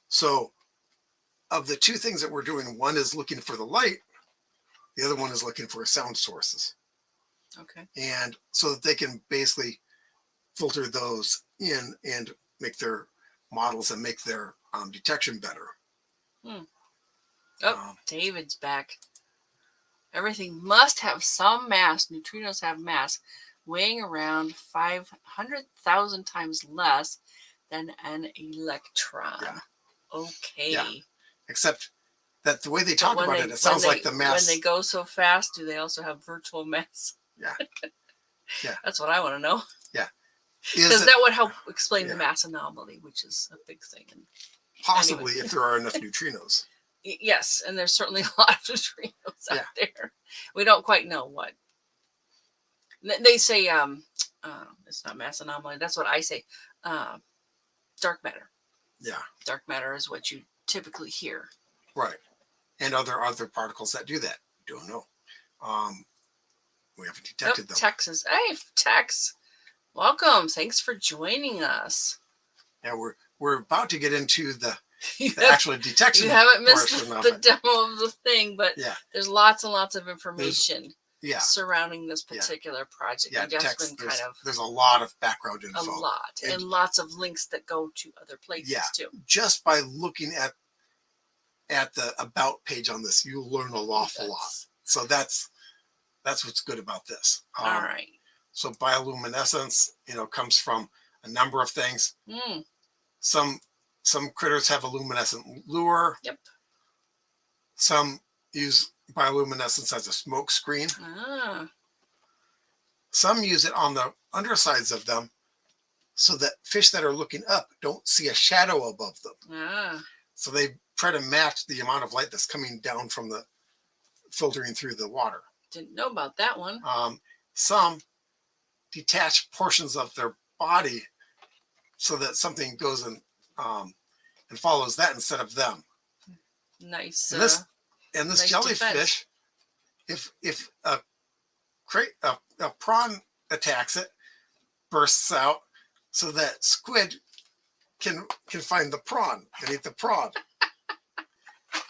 So of the 2 things that we're doing, one is looking for the light, the other one is looking for sound sources.
Okay. And
so that they can basically filter those in and make their models and make their detection better.
David's back. Everything must have some mass. Neutrinos have mass, weighing around 500,000 times less than an electron.
Yeah.
Okay.
Yeah. Except that the way they talk about it sounds like the mass.
When they go so fast, do they also have virtual mass?
Yeah. Yeah.
That's what I want to know.
Yeah.
Because that would help explain the mass anomaly, which is a big thing. And
possibly if there are enough neutrinos.
Yes, and there's certainly a lot of neutrinos out there. We don't quite know what. They say it's not mass anomaly. That's what I say. Dark matter.
Yeah.
Dark matter is what you typically hear.
Right. And other particles that do that. Don't know. We haven't detected them.
Texas. Hey, Tex. Welcome. Thanks for joining us.
Yeah, we're about to get into the actual detection.
You haven't missed the demo of the thing, but there's lots and lots of information surrounding this particular project.
Yeah,
Text,
there's a lot of background info.
A lot. And lots of links that go to other places too.
Just by looking at the about page on this, you'll learn an awful lot. So that's what's good about this.
All right.
So bioluminescence, you know, comes from a number of things. Some critters have a luminescent lure.
Yep.
Some use bioluminescence as a smoke screen. Some use it on the undersides of them so that fish that are looking up don't see a shadow above them. So they try to match the amount of light that's coming down from the filtering through the water.
Didn't know about that one.
Some detach portions of their body so that something goes and follows that instead of them.
Nice.
And this nice jellyfish, defense. if a prawn attacks it, bursts out so that squid can find the prawn and eat the prawn.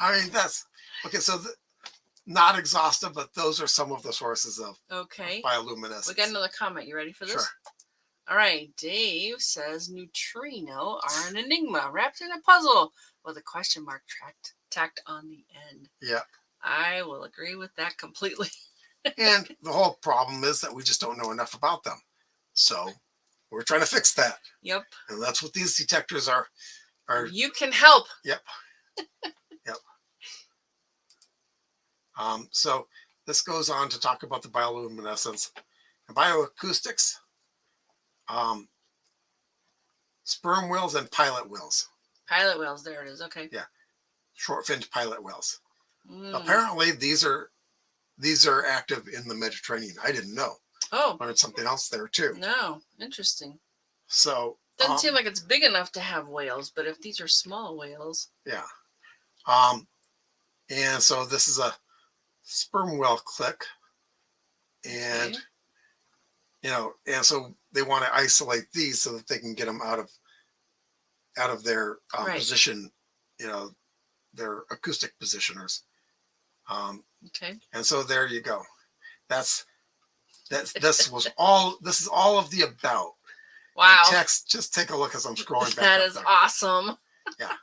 I mean, that's okay. So not exhaustive, but those are some of the sources of bioluminescence.
We got another comment. You ready for this?
Sure.
All right. Dave says neutrino are an enigma wrapped in a puzzle with a question mark tacked on the end.
Yeah.
I will agree with that completely.
And the whole problem is that we just don't know enough about them. So we're trying to fix that.
Yep.
And that's what these detectors are.
You can help.
Yep. Yep. So this goes on to talk about the bioluminescence and bioacoustics, sperm whales and pilot whales.
Pilot whales, there it is. Okay.
Yeah. Short-finned pilot whales. Apparently these are active in the Mediterranean. I didn't know.
Oh,
learned something else there too.
no, interesting.
So
Doesn't seem like it's big enough to have whales, but if these are small whales,
yeah. And so this is a sperm whale click, and
okay.
and so they want to isolate these so that they can get them out of their
Right.
position, their acoustic positioners.
Okay.
And so there you go. This is all of the about.
Wow.
And text, just take a look as I'm scrolling back.
That
up
is
there.
awesome.
Yeah.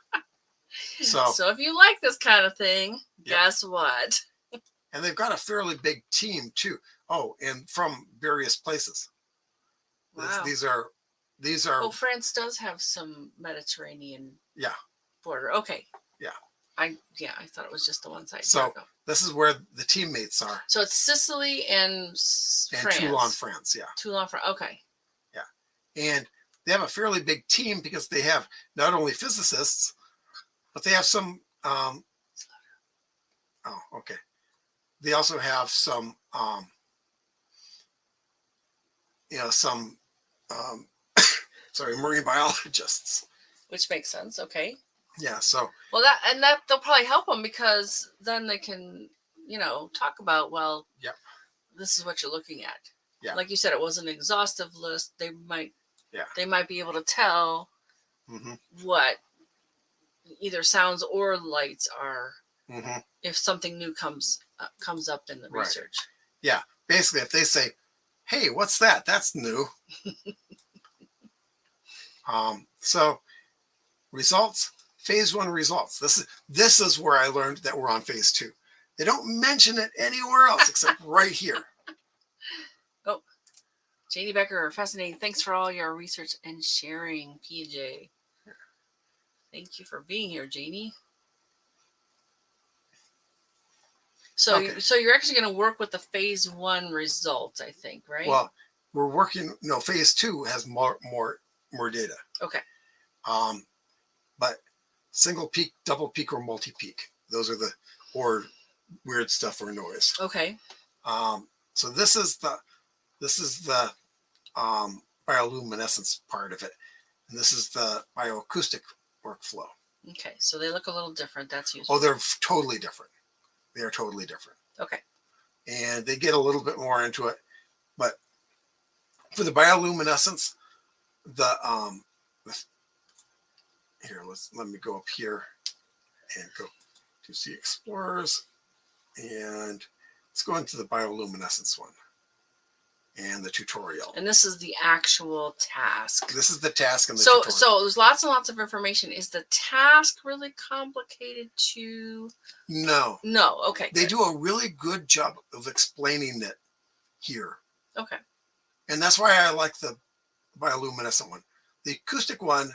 So
if you like this kind of thing,
yep.
guess what?
And they've got a fairly big team too. Oh, and from various places.
Wow.
These are.
Oh, France does have some Mediterranean.
Yeah.
Border. Okay.
Yeah.
I thought it was just the one side.
So this is where the teammates are.
So it's Sicily and France.
Toulon, France. Yeah.
Toulon, France. Okay.
Yeah. And they have a fairly big team because they have not only physicists, but they have some. Oh, okay. They also have some. Some. Marine biologists.
Which makes sense. Okay.
Yeah. So.
Well, that they'll probably help them because then they can, talk about, well,
yep.
This is what you're looking at.
Yeah.
Like you said, it was an exhaustive list. They might.
Yeah.
They might be able to tell what either sounds or lights are if something new comes up in the research.
Yeah. Basically, if they say, "Hey, what's that? That's new." So results, phase 1 results. This is where I learned that we're on phase 2. They don't mention it anywhere else except right here.
Oh, Janie Becker, fascinating. Thanks for all your research and sharing, PJ. Thank you for being here, Janie. So, so you're actually going to work with the phase 1 results, I think, right?
Well, we're working. No, phase 2 has more data.
Okay.
But single peak, double peak, or multi peak. Those are or weird stuff or noise.
Okay.
So this is the bioluminescence part of it, and this is the bioacoustic workflow.
Okay, so they look a little different. That's useful.
Oh, they're totally different. They are totally different. Okay. And they get a little bit more into it, but for the bioluminescence, here, let me go up here and go to see Explorers, and let's go into the bioluminescence one and the tutorial.
And this is the actual task.
This is the task and the tutorial.
So there's lots and lots of information. Is the task really complicated to?
No.
Okay.
They do a really good job of explaining it here.
Okay.
And that's why I like the bioluminescent one. The acoustic one,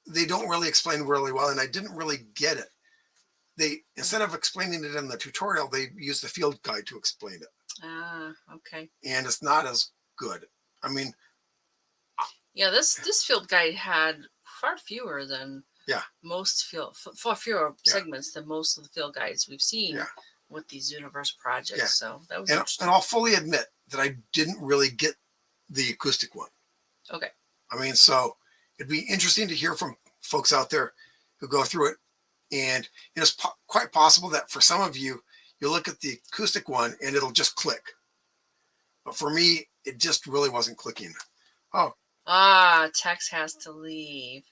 they don't really explain really well, and I didn't really get it. They, instead of explaining it in the tutorial, they use the field guide to explain it.
Ah, okay.
And it's not as good. I mean,
yeah, this field guide had far fewer than most far fewer segments than most of the field guides we've seen with these Zooniverse projects. Yeah. So that was interesting.
And I'll fully admit that I didn't really get the acoustic one.
Okay.
I mean, so it'd be interesting to hear from folks out there who go through it. And it's quite possible that for some of you, you look at the acoustic one and it'll just click. But for me, it just really wasn't clicking. Oh.
Tex has to leave.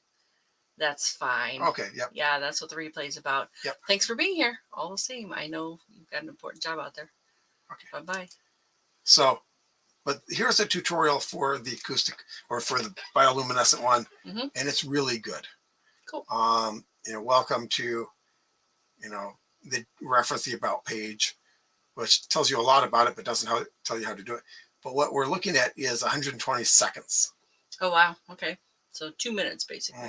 That's fine.
Okay, yep.
Yeah, that's what the replay is about.
Yep.
Thanks for being here. All the same, I know you've got an important job out there.
Okay.
Bye-bye.
So, but here's a tutorial for the acoustic or for the bioluminescent one, and it's really good.
Cool.
Welcome to, they reference the about page, which tells you a lot about it, but doesn't tell you how to do it. But what we're looking at is 120 seconds.
Oh, wow. Okay. So 2 minutes, basically.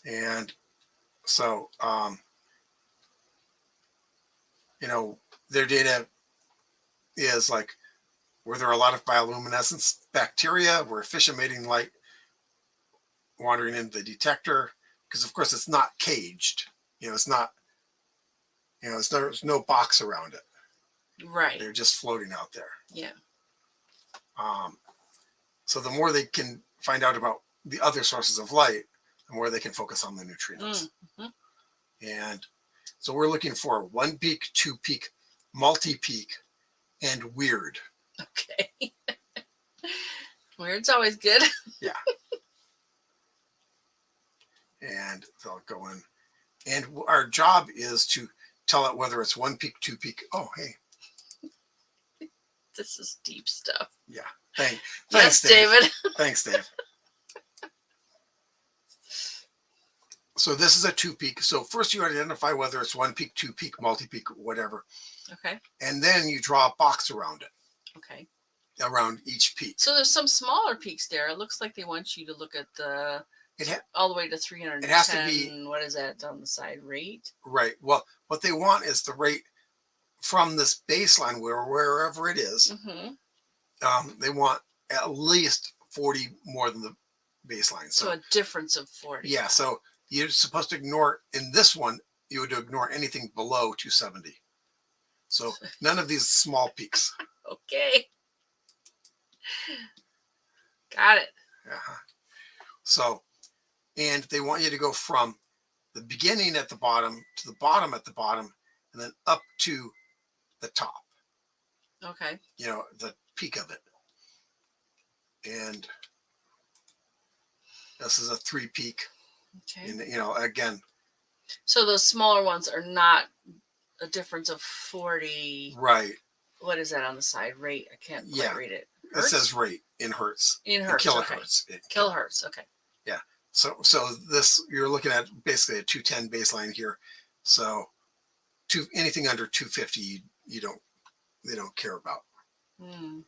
And so, their data is like, were there a lot of bioluminescence bacteria? Were fish emitting light wandering into the detector? Because of course it's not caged. It's not, there's no box around it.
Right.
They're just floating out there.
Yeah.
So the more they can find out about the other sources of light, the more they can focus on the neutrinos.
Mm-hmm.
And so we're looking for 1 peak, 2 peak, multi-peak, and weird.
Okay. Weird's always good.
Yeah. And they'll go in. And our job is to tell it whether it's 1 peak, 2 peak. Oh, hey.
This is deep stuff.
Yeah. Thanks,
yes, David.
Thanks, Dave. So this is a 2 peak. So first you identify whether it's 1 peak, 2 peak, multi-peak, whatever.
Okay.
And then you draw a box around it.
Okay.
Around each peak.
So there's some smaller peaks there. It looks like they want you to look at the all the way to 310.
It has to be.
What is that on the side? Rate?
Right. Well, what they want is the rate from this baseline wherever it is.
Mm-hmm.
They want at least 40 more than the baseline.
So a difference of 40.
Yeah. So you're supposed to ignore, in this one, you would ignore anything below 270. So none of these small peaks.
Okay. Got it.
Uh-huh. So, and they want you to go from the beginning at the bottom to the bottom at the bottom, and then up to the top.
Okay.
You know, the peak of it. And this is a 3 peak.
Okay.
And, you know, again.
So those smaller ones are not a difference of 40.
Right.
What is that on the side? Rate? I can't quite read it.
Hertz? It says rate in hertz.
In hertz.
Kilohertz.
Okay. Kilohertz. Okay.
Yeah. So this, you're looking at basically a 210 baseline here. So anything under 250, they don't care about.
Hmm.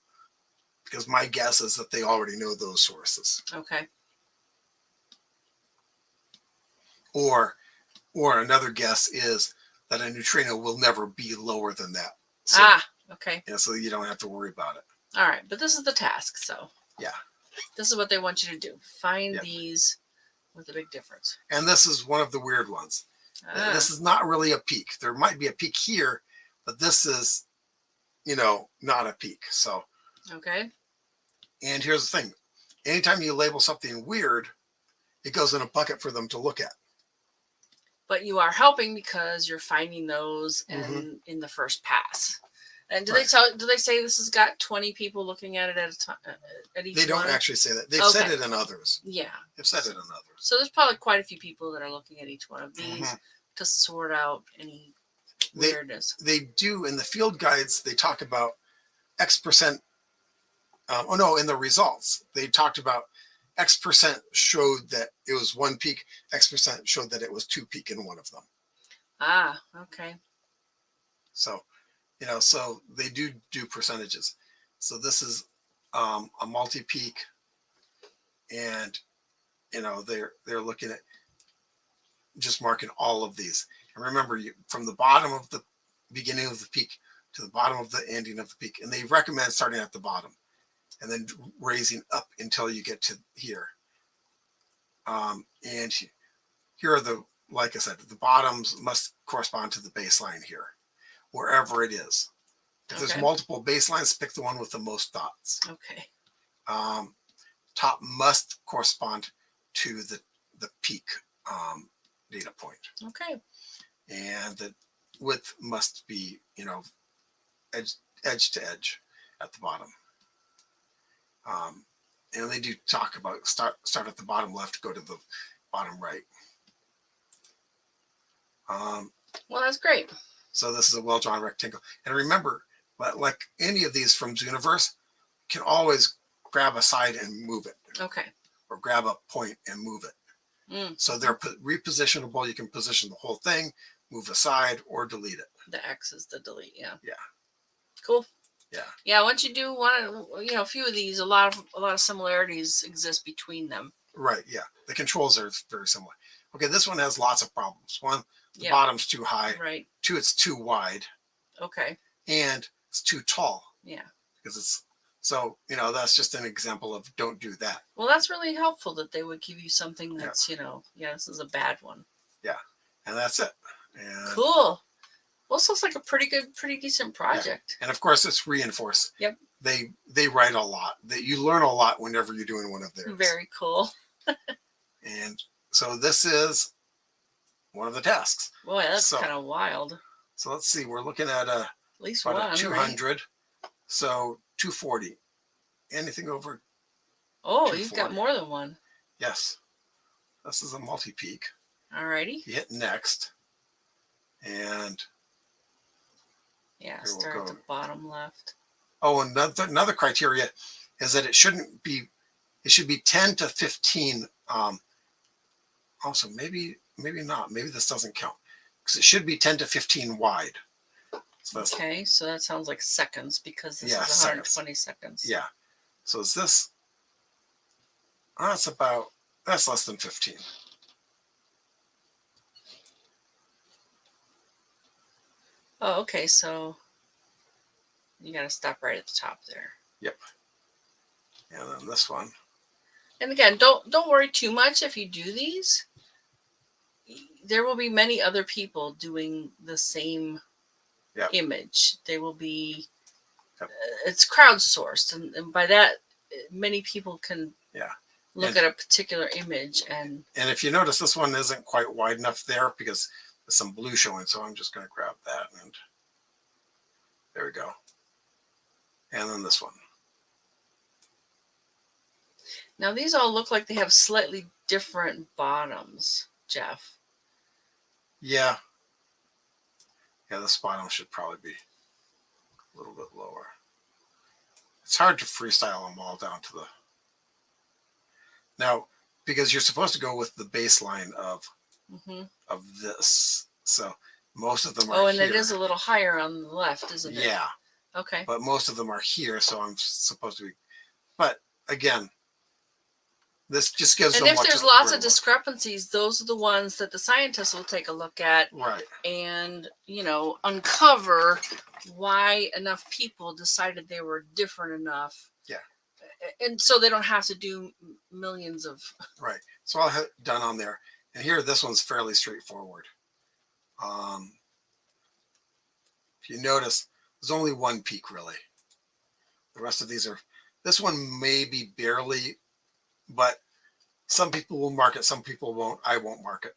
Because my guess is that they already know those sources.
Okay.
Or another guess is that a neutrino will never be lower than that. So,
okay.
Yeah, so you don't have to worry about it.
All right, but this is the task, so.
Yeah.
This is what they want you to do. Find these with a big difference.
And this is one of the weird ones. This is not really a peak. There might be a peak here, but this is, not a peak. So.
Okay.
And here's the thing. Anytime you label something weird, it goes in a bucket for them to look at.
But you are helping because you're finding those in the first pass. And do they say this has got 20 people looking at it at a time? At each
They don't
one?
Actually say that. They've said it in others.
Yeah.
They've said it in others.
So there's probably quite a few people that are looking at each one of these to sort out any weirdness.
They do in the field guides. They talk about X%. In the results, they talked about X% showed that it was 1 peak. X% showed that it was 2 peak in one of them.
Okay.
So, so they do percentages. So this is a multi-peak, and they're looking at just marking all of these. And remember, from the bottom of the beginning of the peak to the bottom of the ending of the peak, and they recommend starting at the bottom and then raising up until you get to here. And here are like I said, the bottoms must correspond to the baseline here, wherever it is. If there's multiple baselines, pick the one with the most dots.
Okay.
Top must correspond to the peak data point. Okay. And the width must be, edge to edge at the bottom. And they do talk about start at the bottom left, go to the bottom right.
Well, that's great.
So this is a well-drawn rectangle. And remember, like any of these from Zooniverse, you can always grab a side and move it.
Okay.
Or grab a point and move it. So they're repositionable. You can position the whole thing, move aside, or delete it.
The X is the delete, yeah.
Yeah.
Cool.
Yeah.
Yeah, once you do a few of these, a lot of similarities exist between them.
Right, yeah. The controls are very similar. Okay, this one has lots of problems. One, the bottom's too high.
Right.
2, it's too wide.
Okay.
And it's too tall.
Yeah.
Because that's just an example of don't do that.
Well, that's really helpful that they would give you something that's, this is a bad one.
Yeah. And that's it. And
cool. Well, so it's like a pretty decent project.
And of course, it's reinforced.
Yep.
They write a lot. That you learn a lot whenever you're doing one of theirs.
Very cool.
And so this is one of the tasks.
Boy, that's kind of wild.
So let's see. We're looking at
least
about
one,
200.
Right?
So 240. Anything over?
Oh, you've got more than one.
Yes. This is a multi-peak.
Alrighty.
You hit next. And
yeah, start at the bottom left.
Oh, another criteria is that it should be 10 to 15. Also, maybe not. Maybe this doesn't count because it should be 10 to 15 wide. So
okay, so that sounds like seconds because this is 120 seconds.
Yeah. So is this? That's less than 15.
Oh, okay. So you got to stop right at the top there.
Yep. And then this one.
And again, don't worry too much if you do these. There will be many other people doing the same image. They will be. It's crowdsourced, and by that, many people can look at a particular image and.
And if you notice, this one isn't quite wide enough there because there's some blue showing. So I'm just going to grab that and there we go. And then this one.
Now these all look like they have slightly different bottoms, Jeff.
Yeah. Yeah, this bottom should probably be a little bit lower. It's hard to freestyle them all down to the... Now, because you're supposed to go with the baseline of this. So most of them are
and it is a little higher on the left, isn't it?
Yeah.
Okay.
But most of them are here, so I'm supposed to be... But again, this just gives them...
And if there's lots of discrepancies, those are the ones that the scientists will take a look at.
Right.
And, uncover why enough people decided they were different enough.
Yeah.
And so they don't have to do millions of...
Right. So I'll have done on there. And here, this one's fairly straightforward. If you notice, there's only one peak, really. The rest of these are... This one may be barely, but some people will mark it, some people won't. I won't mark it.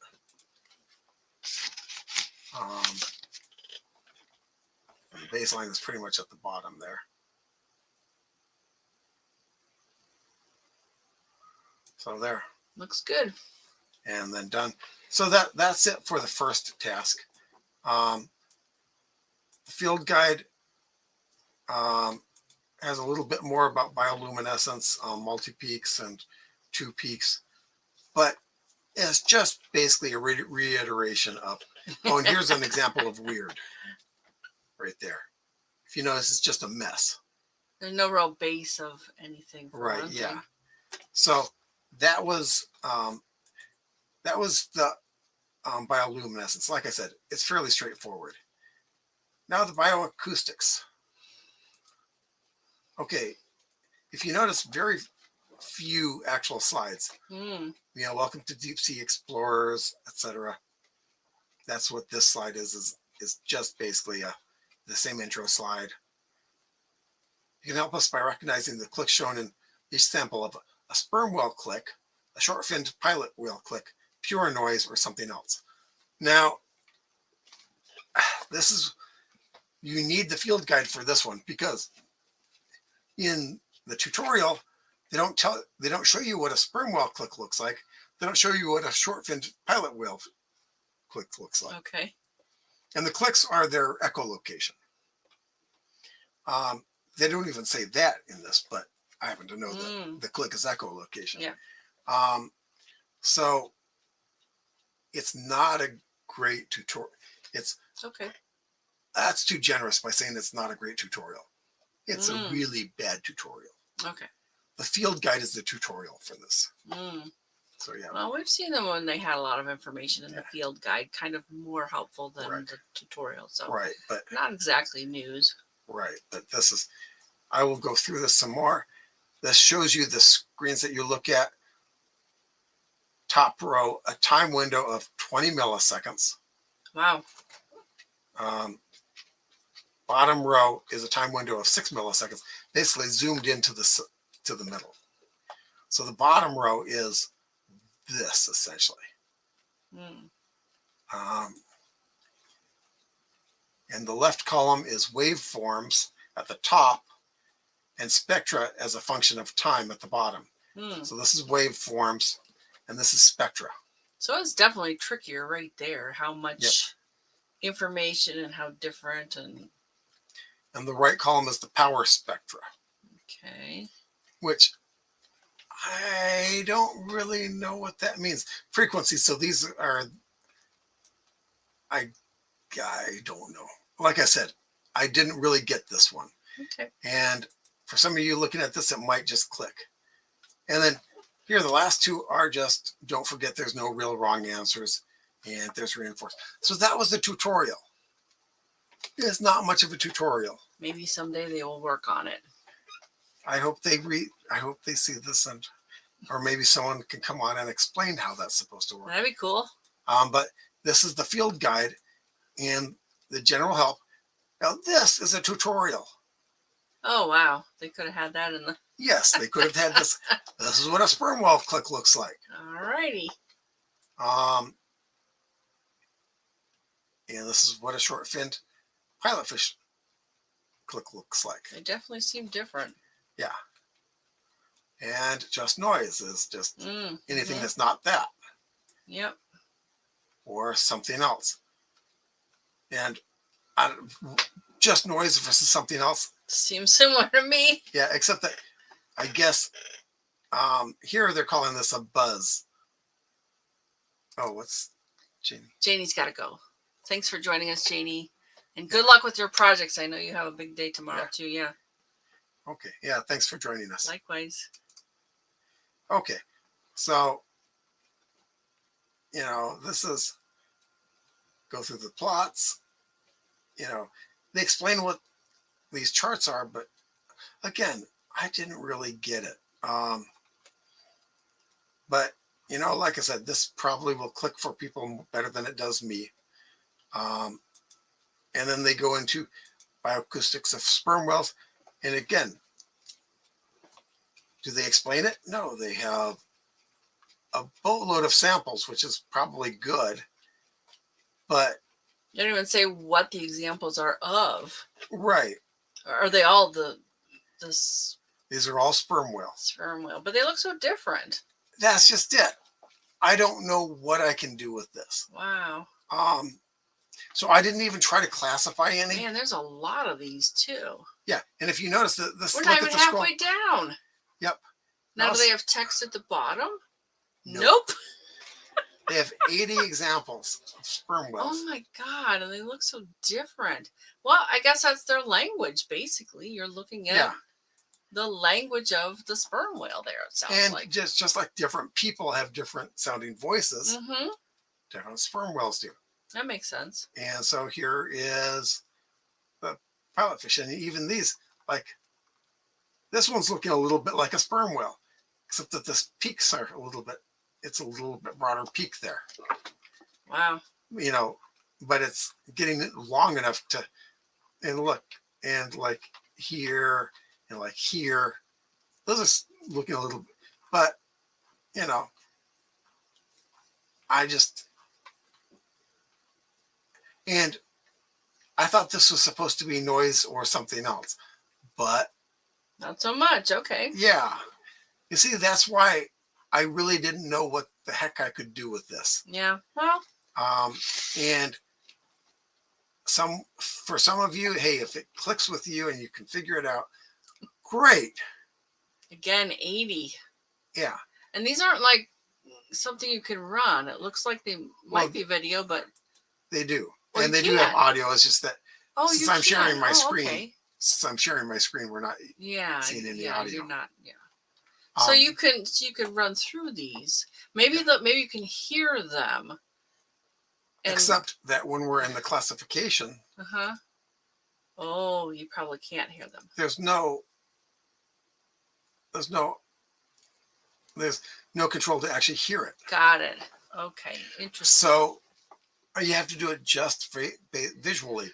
The baseline is pretty much at the bottom there. So there.
Looks good.
And then done. So that's it for the first task. The field guide has a little bit more about bioluminescence, multi-peaks and 2 peaks, but it's just basically a reiteration of, oh, and here's an example of weird right there. If you notice, it's just a mess.
There's no real base of anything.
Right, yeah. So that was the bioluminescence. Like I said, it's fairly straightforward. Now the bioacoustics. Okay, if you notice, very few actual slides. Welcome to Deep Sea Explorers, etc. That's what this slide is just basically the same intro slide. You can help us by recognizing the clicks shown in each sample of a sperm whale click, a short-finned pilot whale click, pure noise, or something else. Now, you need the field guide for this one because in the tutorial, they don't show you what a sperm whale click looks like. They don't show you what a short-finned pilot whale click looks like.
Okay.
And the clicks are their echolocation. They don't even say that in this, but I happen to know that the click is echolocation.
Yeah.
So it's not a great tutorial. It's okay. That's too generous by saying it's not a great tutorial. It's a really bad tutorial. Okay. The field guide is the tutorial for this. So yeah.
Well, we've seen them when they had a lot of information in the field guide, kind of more helpful than the tutorial. So
but
not exactly news.
Right, but this is. I will go through this some more. This shows you the screens that you look at. Top row, a time window of 20 milliseconds.
Wow.
bottom row is a time window of 6 milliseconds, basically zoomed into to the middle. So the bottom row is this essentially. And the left column is waveforms at the top and spectra as a function of time at the bottom. So this is waveforms and this is spectra.
So it's definitely trickier right there, how much information and how different. And
the right column is the power spectra.
Okay.
Which I don't really know what that means. Frequency, so these are, I don't know. Like I said, I didn't really get this one.
Okay.
And for some of you looking at this, it might just click. And then here, the last two are just, don't forget there's no real wrong answers and there's reinforced. So that was the tutorial. It's not much of a tutorial.
Maybe someday they will work on it.
I hope they see this, and or maybe someone can come on and explain how that's supposed to work.
That'd be cool.
But this is the field guide and the general help. Now this is a tutorial.
Oh wow, they could have had that in the.
Yes, they could have had this. This is what a sperm whale click looks like.
Alrighty.
And this is what a short finned pilotfish click looks like.
They definitely seem different.
Yeah. And just noise is just anything that's not that.
Yep.
Or something else. And just noise versus something else.
Seems similar to me.
Yeah, except that I guess here they're calling this a buzz. Oh, what's Janie?
Janie's got to go. Thanks for joining us, Janie. And good luck with your projects. I know you have a big day tomorrow too. Yeah.
Okay. Yeah. Thanks for joining us.
Likewise.
Okay. So, this is go through the plots. They explain what these charts are, but again, I didn't really get it. But, like I said, this probably will click for people better than it does me. And then they go into bioacoustics of sperm whales. And again, do they explain it? No, they have a boatload of samples, which is probably good. But
you don't even say what the examples are of.
Right.
Are they all
These are all sperm whales.
Sperm whale, but they look so different.
That's just it. I don't know what I can do with this.
Wow.
So I didn't even try to classify any.
Man, there's a lot of these too.
Yeah, and if you notice that this,
we're not even halfway down.
Yep.
Now do they have text at the bottom?
Nope. They have 80 examples of sperm whales.
Oh my God, and they look so different. Well, I guess that's their language, basically. You're looking at the language of the sperm whale there, it sounds like.
And just like different people have different sounding voices, different sperm whales do.
That makes sense.
And so here is the pilotfish. And even these, like, this one's looking a little bit like a sperm whale, except that the peaks are it's a little bit broader peak there.
Wow.
But it's getting long enough to, and look, and like here, and like here, those are looking a little bit, but, and I thought this was supposed to be noise or something else, but.
Not so much. Okay.
Yeah. You see, that's why I really didn't know what the heck I could do with this.
Yeah. Well.
And for some of you, hey, if it clicks with you and you can figure it out, great.
Again, 80.
Yeah.
And these aren't like something you can run. It looks like they might be video, but
they do.
Well,
and they do have audio. It's just that since I'm sharing my screen,
okay.
Since I'm sharing my screen, we're not seeing any audio.
You're not. Yeah. So you can run through these. Maybe you can hear them.
Except that when we're in the classification.
Oh, you probably can't hear them.
There's no control to actually hear it.
Got it. Okay. Interesting.
So you have to do it just visually.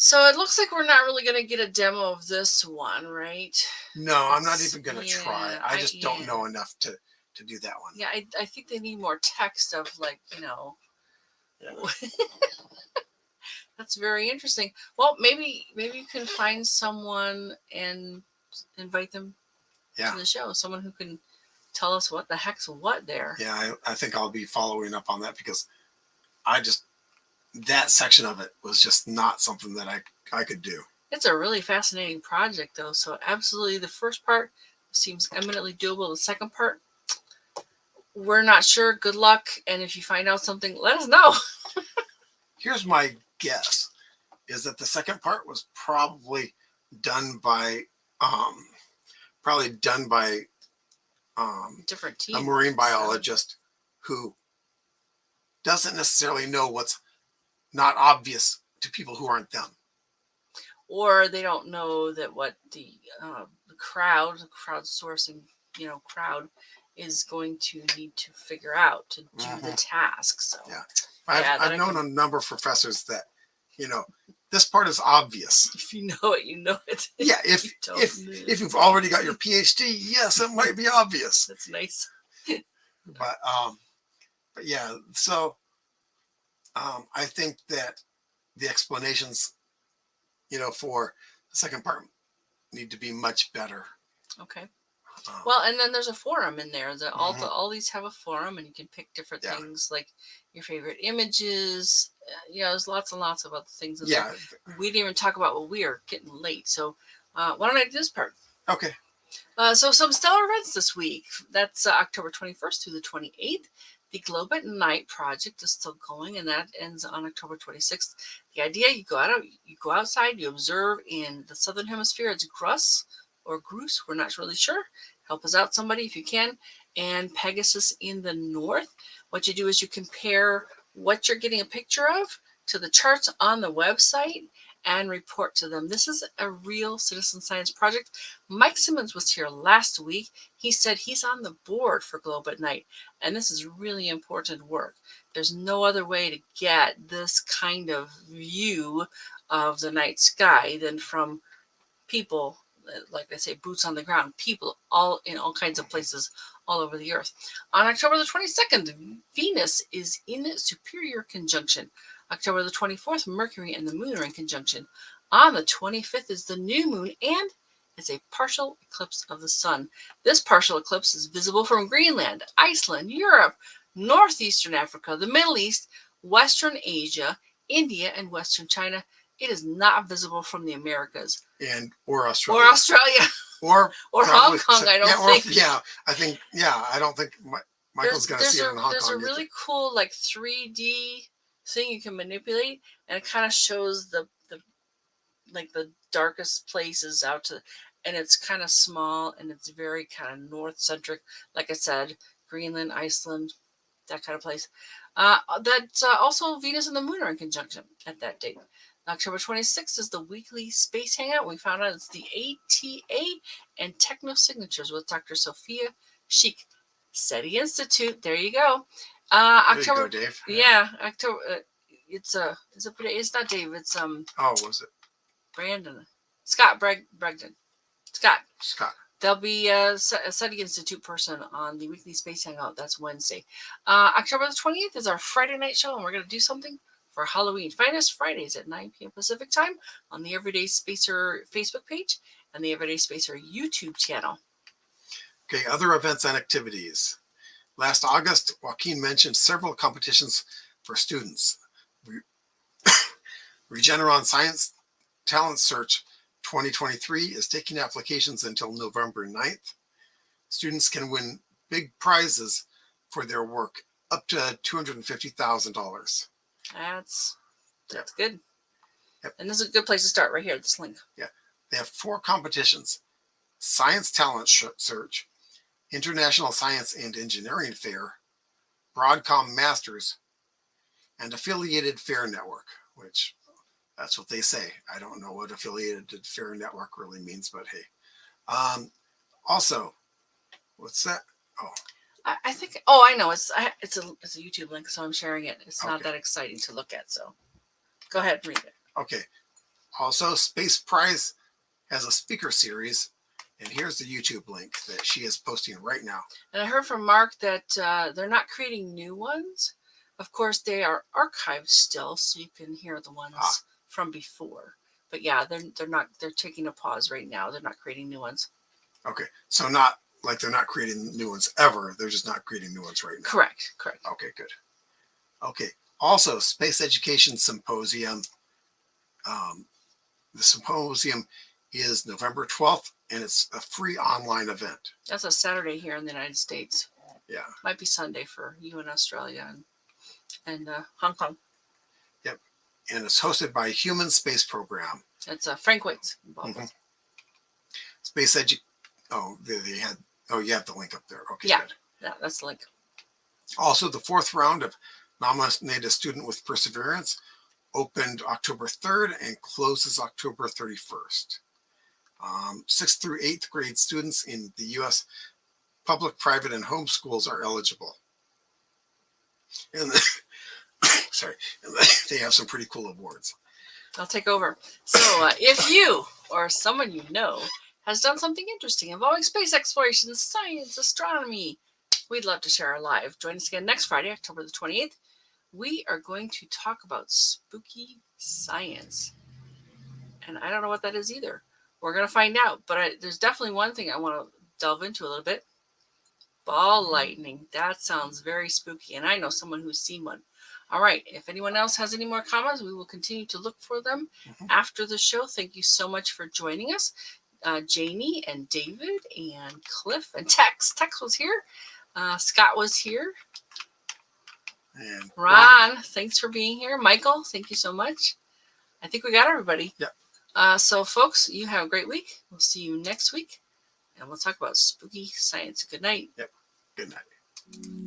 So it looks like we're not really going to get a demo of this one, right?
No, I'm not even going to try.
yeah,
I just don't
yeah.
know enough to do that one.
Yeah, I think they need more text of like,
Yeah.
That's very interesting. Well, maybe you can find someone and invite them
Yeah.
to the show. Someone who can tell us what the heck's what there.
Yeah, I think I'll be following up on that because that section of it was just not something that I could do.
It's a really fascinating project, though. So absolutely, the first part seems eminently doable. The second part, we're not sure. Good luck, and if you find out something, let us know.
Here's my guess: is that the second part was probably done by
different team,
a marine biologist who doesn't necessarily know what's not obvious to people who aren't them.
Or they don't know that what the crowdsourcing, crowd is going to need to figure out to do the task. So
yeah, I've known a number of professors that, this part is obvious.
If you know it, you know it.
Yeah, if you've already got your PhD, yes, it might be obvious.
That's nice.
But yeah, so I think that the explanations, for the second part need to be much better.
Okay. Well, and then there's a forum in there. All these have a forum, and you can pick different things like your favorite images. There's lots and lots of other things. Yeah. We didn't even talk about what we are getting late. So why don't I do this part?
Okay.
So some stellar events this week. That's October 21st through the 28th. The Globe at Night project is still going, and that ends on October 26th. The idea: you go outside, you observe in the southern hemisphere. It's Grus or Groose. We're not really sure. Help us out, somebody, if you can. And Pegasus in the north. What you do is you compare what you're getting a picture of to the charts on the website and report to them. This is a real citizen science project. Mike Simmons was here last week. He said he's on the board for Globe at Night, and this is really important work. There's no other way to get this kind of view of the night sky than from people, like I say, boots on the ground, people all in all kinds of places all over the earth. On October the 22nd, Venus is in superior conjunction. October the 24th, Mercury and the moon are in conjunction. On the 25th is the new moon, and it's a partial eclipse of the sun. This partial eclipse is visible from Greenland, Iceland, Europe, northeastern Africa, the Middle East, Western Asia, India, and Western China. It is not visible from the Americas.
Or Australia. Or
Hong Kong, I don't think.
I don't think Michael's going to see it in Hong Kong.
There's a really cool 3D thing you can manipulate, and it kind of shows the darkest places out to, and it's kind of small, and it's very kind of north centric. Like I said, Greenland, Iceland, that kind of place. That's also Venus and the moon are in conjunction at that date. October 26th is the weekly space hangout. We found out it's the ATA and Techno Signatures with Dr. Sophia Sheik. SETI Institute. There you go. October.
There you go, Dave.
Yeah, October. It's not Dave. It's
was it
Brandon? Scott Bregden.
Scott.
There'll be a SETI Institute person on the weekly space hangout. That's Wednesday. October the 28th is our Friday night show, and we're going to do something for Halloween. Find us Fridays at 9 p.m. Pacific time on the Everyday Spacer Facebook page and the Everyday Spacer YouTube channel.
Okay, other events and activities. Last August, Joaquin mentioned several competitions for students. Regeneron Science Talent Search 2023 is taking applications until November 9th. Students can win big prizes for their work, up to $250,000.
That's good.
Yep.
And this is a good place to start right here, this link.
Yeah. They have 4 competitions: Science Talent Search, International Science and Engineering Fair, Broadcom Masters, and Affiliated Fair Network, which that's what they say. I don't know what Affiliated Fair Network really means, but hey. Also, what's that?
I think. Oh, I know. It's a YouTube link, so I'm sharing it. It's not that exciting to look at. So, go ahead, read it.
Okay. Also, Space Prize has a speaker series, and here's the YouTube link that she is posting right now.
And I heard from Mark that they're not creating new ones. Of course, they are archived still, so you can hear the ones from before. But yeah, they're taking a pause right now. They're not creating new ones.
Okay, so not like they're not creating new ones ever. They're just not creating new ones right now.
Correct.
Okay, good. Okay, also Space Education Symposium. The symposium is November 12th, and it's a free online event.
That's a Saturday here in the United States.
Yeah.
Might be Sunday for you in Australia and Hong Kong.
Yep. And it's hosted by Human Space Program.
It's Frank Waits involved.
Mm-hmm. Space Edu. Oh, they had. Oh, you have the link up there. Okay.
Yeah.
Good.
Yeah, that's the link.
Also, the 4th round of Nominated Student with Perseverance opened October 3rd and closes October 31st. 6th through 8th grade students in the U.S. public, private, and home schools are eligible. And they have some pretty cool awards.
I'll take over. So if you or someone you know has done something interesting involving space exploration, science, astronomy, we'd love to share our live. Join us again next Friday, October the 28th. We are going to talk about spooky science. And I don't know what that is either. We're going to find out. But there's definitely one thing I want to delve into a little bit. Ball lightning. That sounds very spooky. And I know someone who's seen one. All right. If anyone else has any more comments, we will continue to look for them after the show. Thank you so much for joining us. Janie and David and Cliff and Tex. Tex was here. Scott was here.
And
Ron, thanks for being here. Michael, thank you so much. I think we got everybody.
Yep.
So, folks, you have a great week. We'll see you next week. And we'll talk about spooky science. Good night.
Yep. Good night.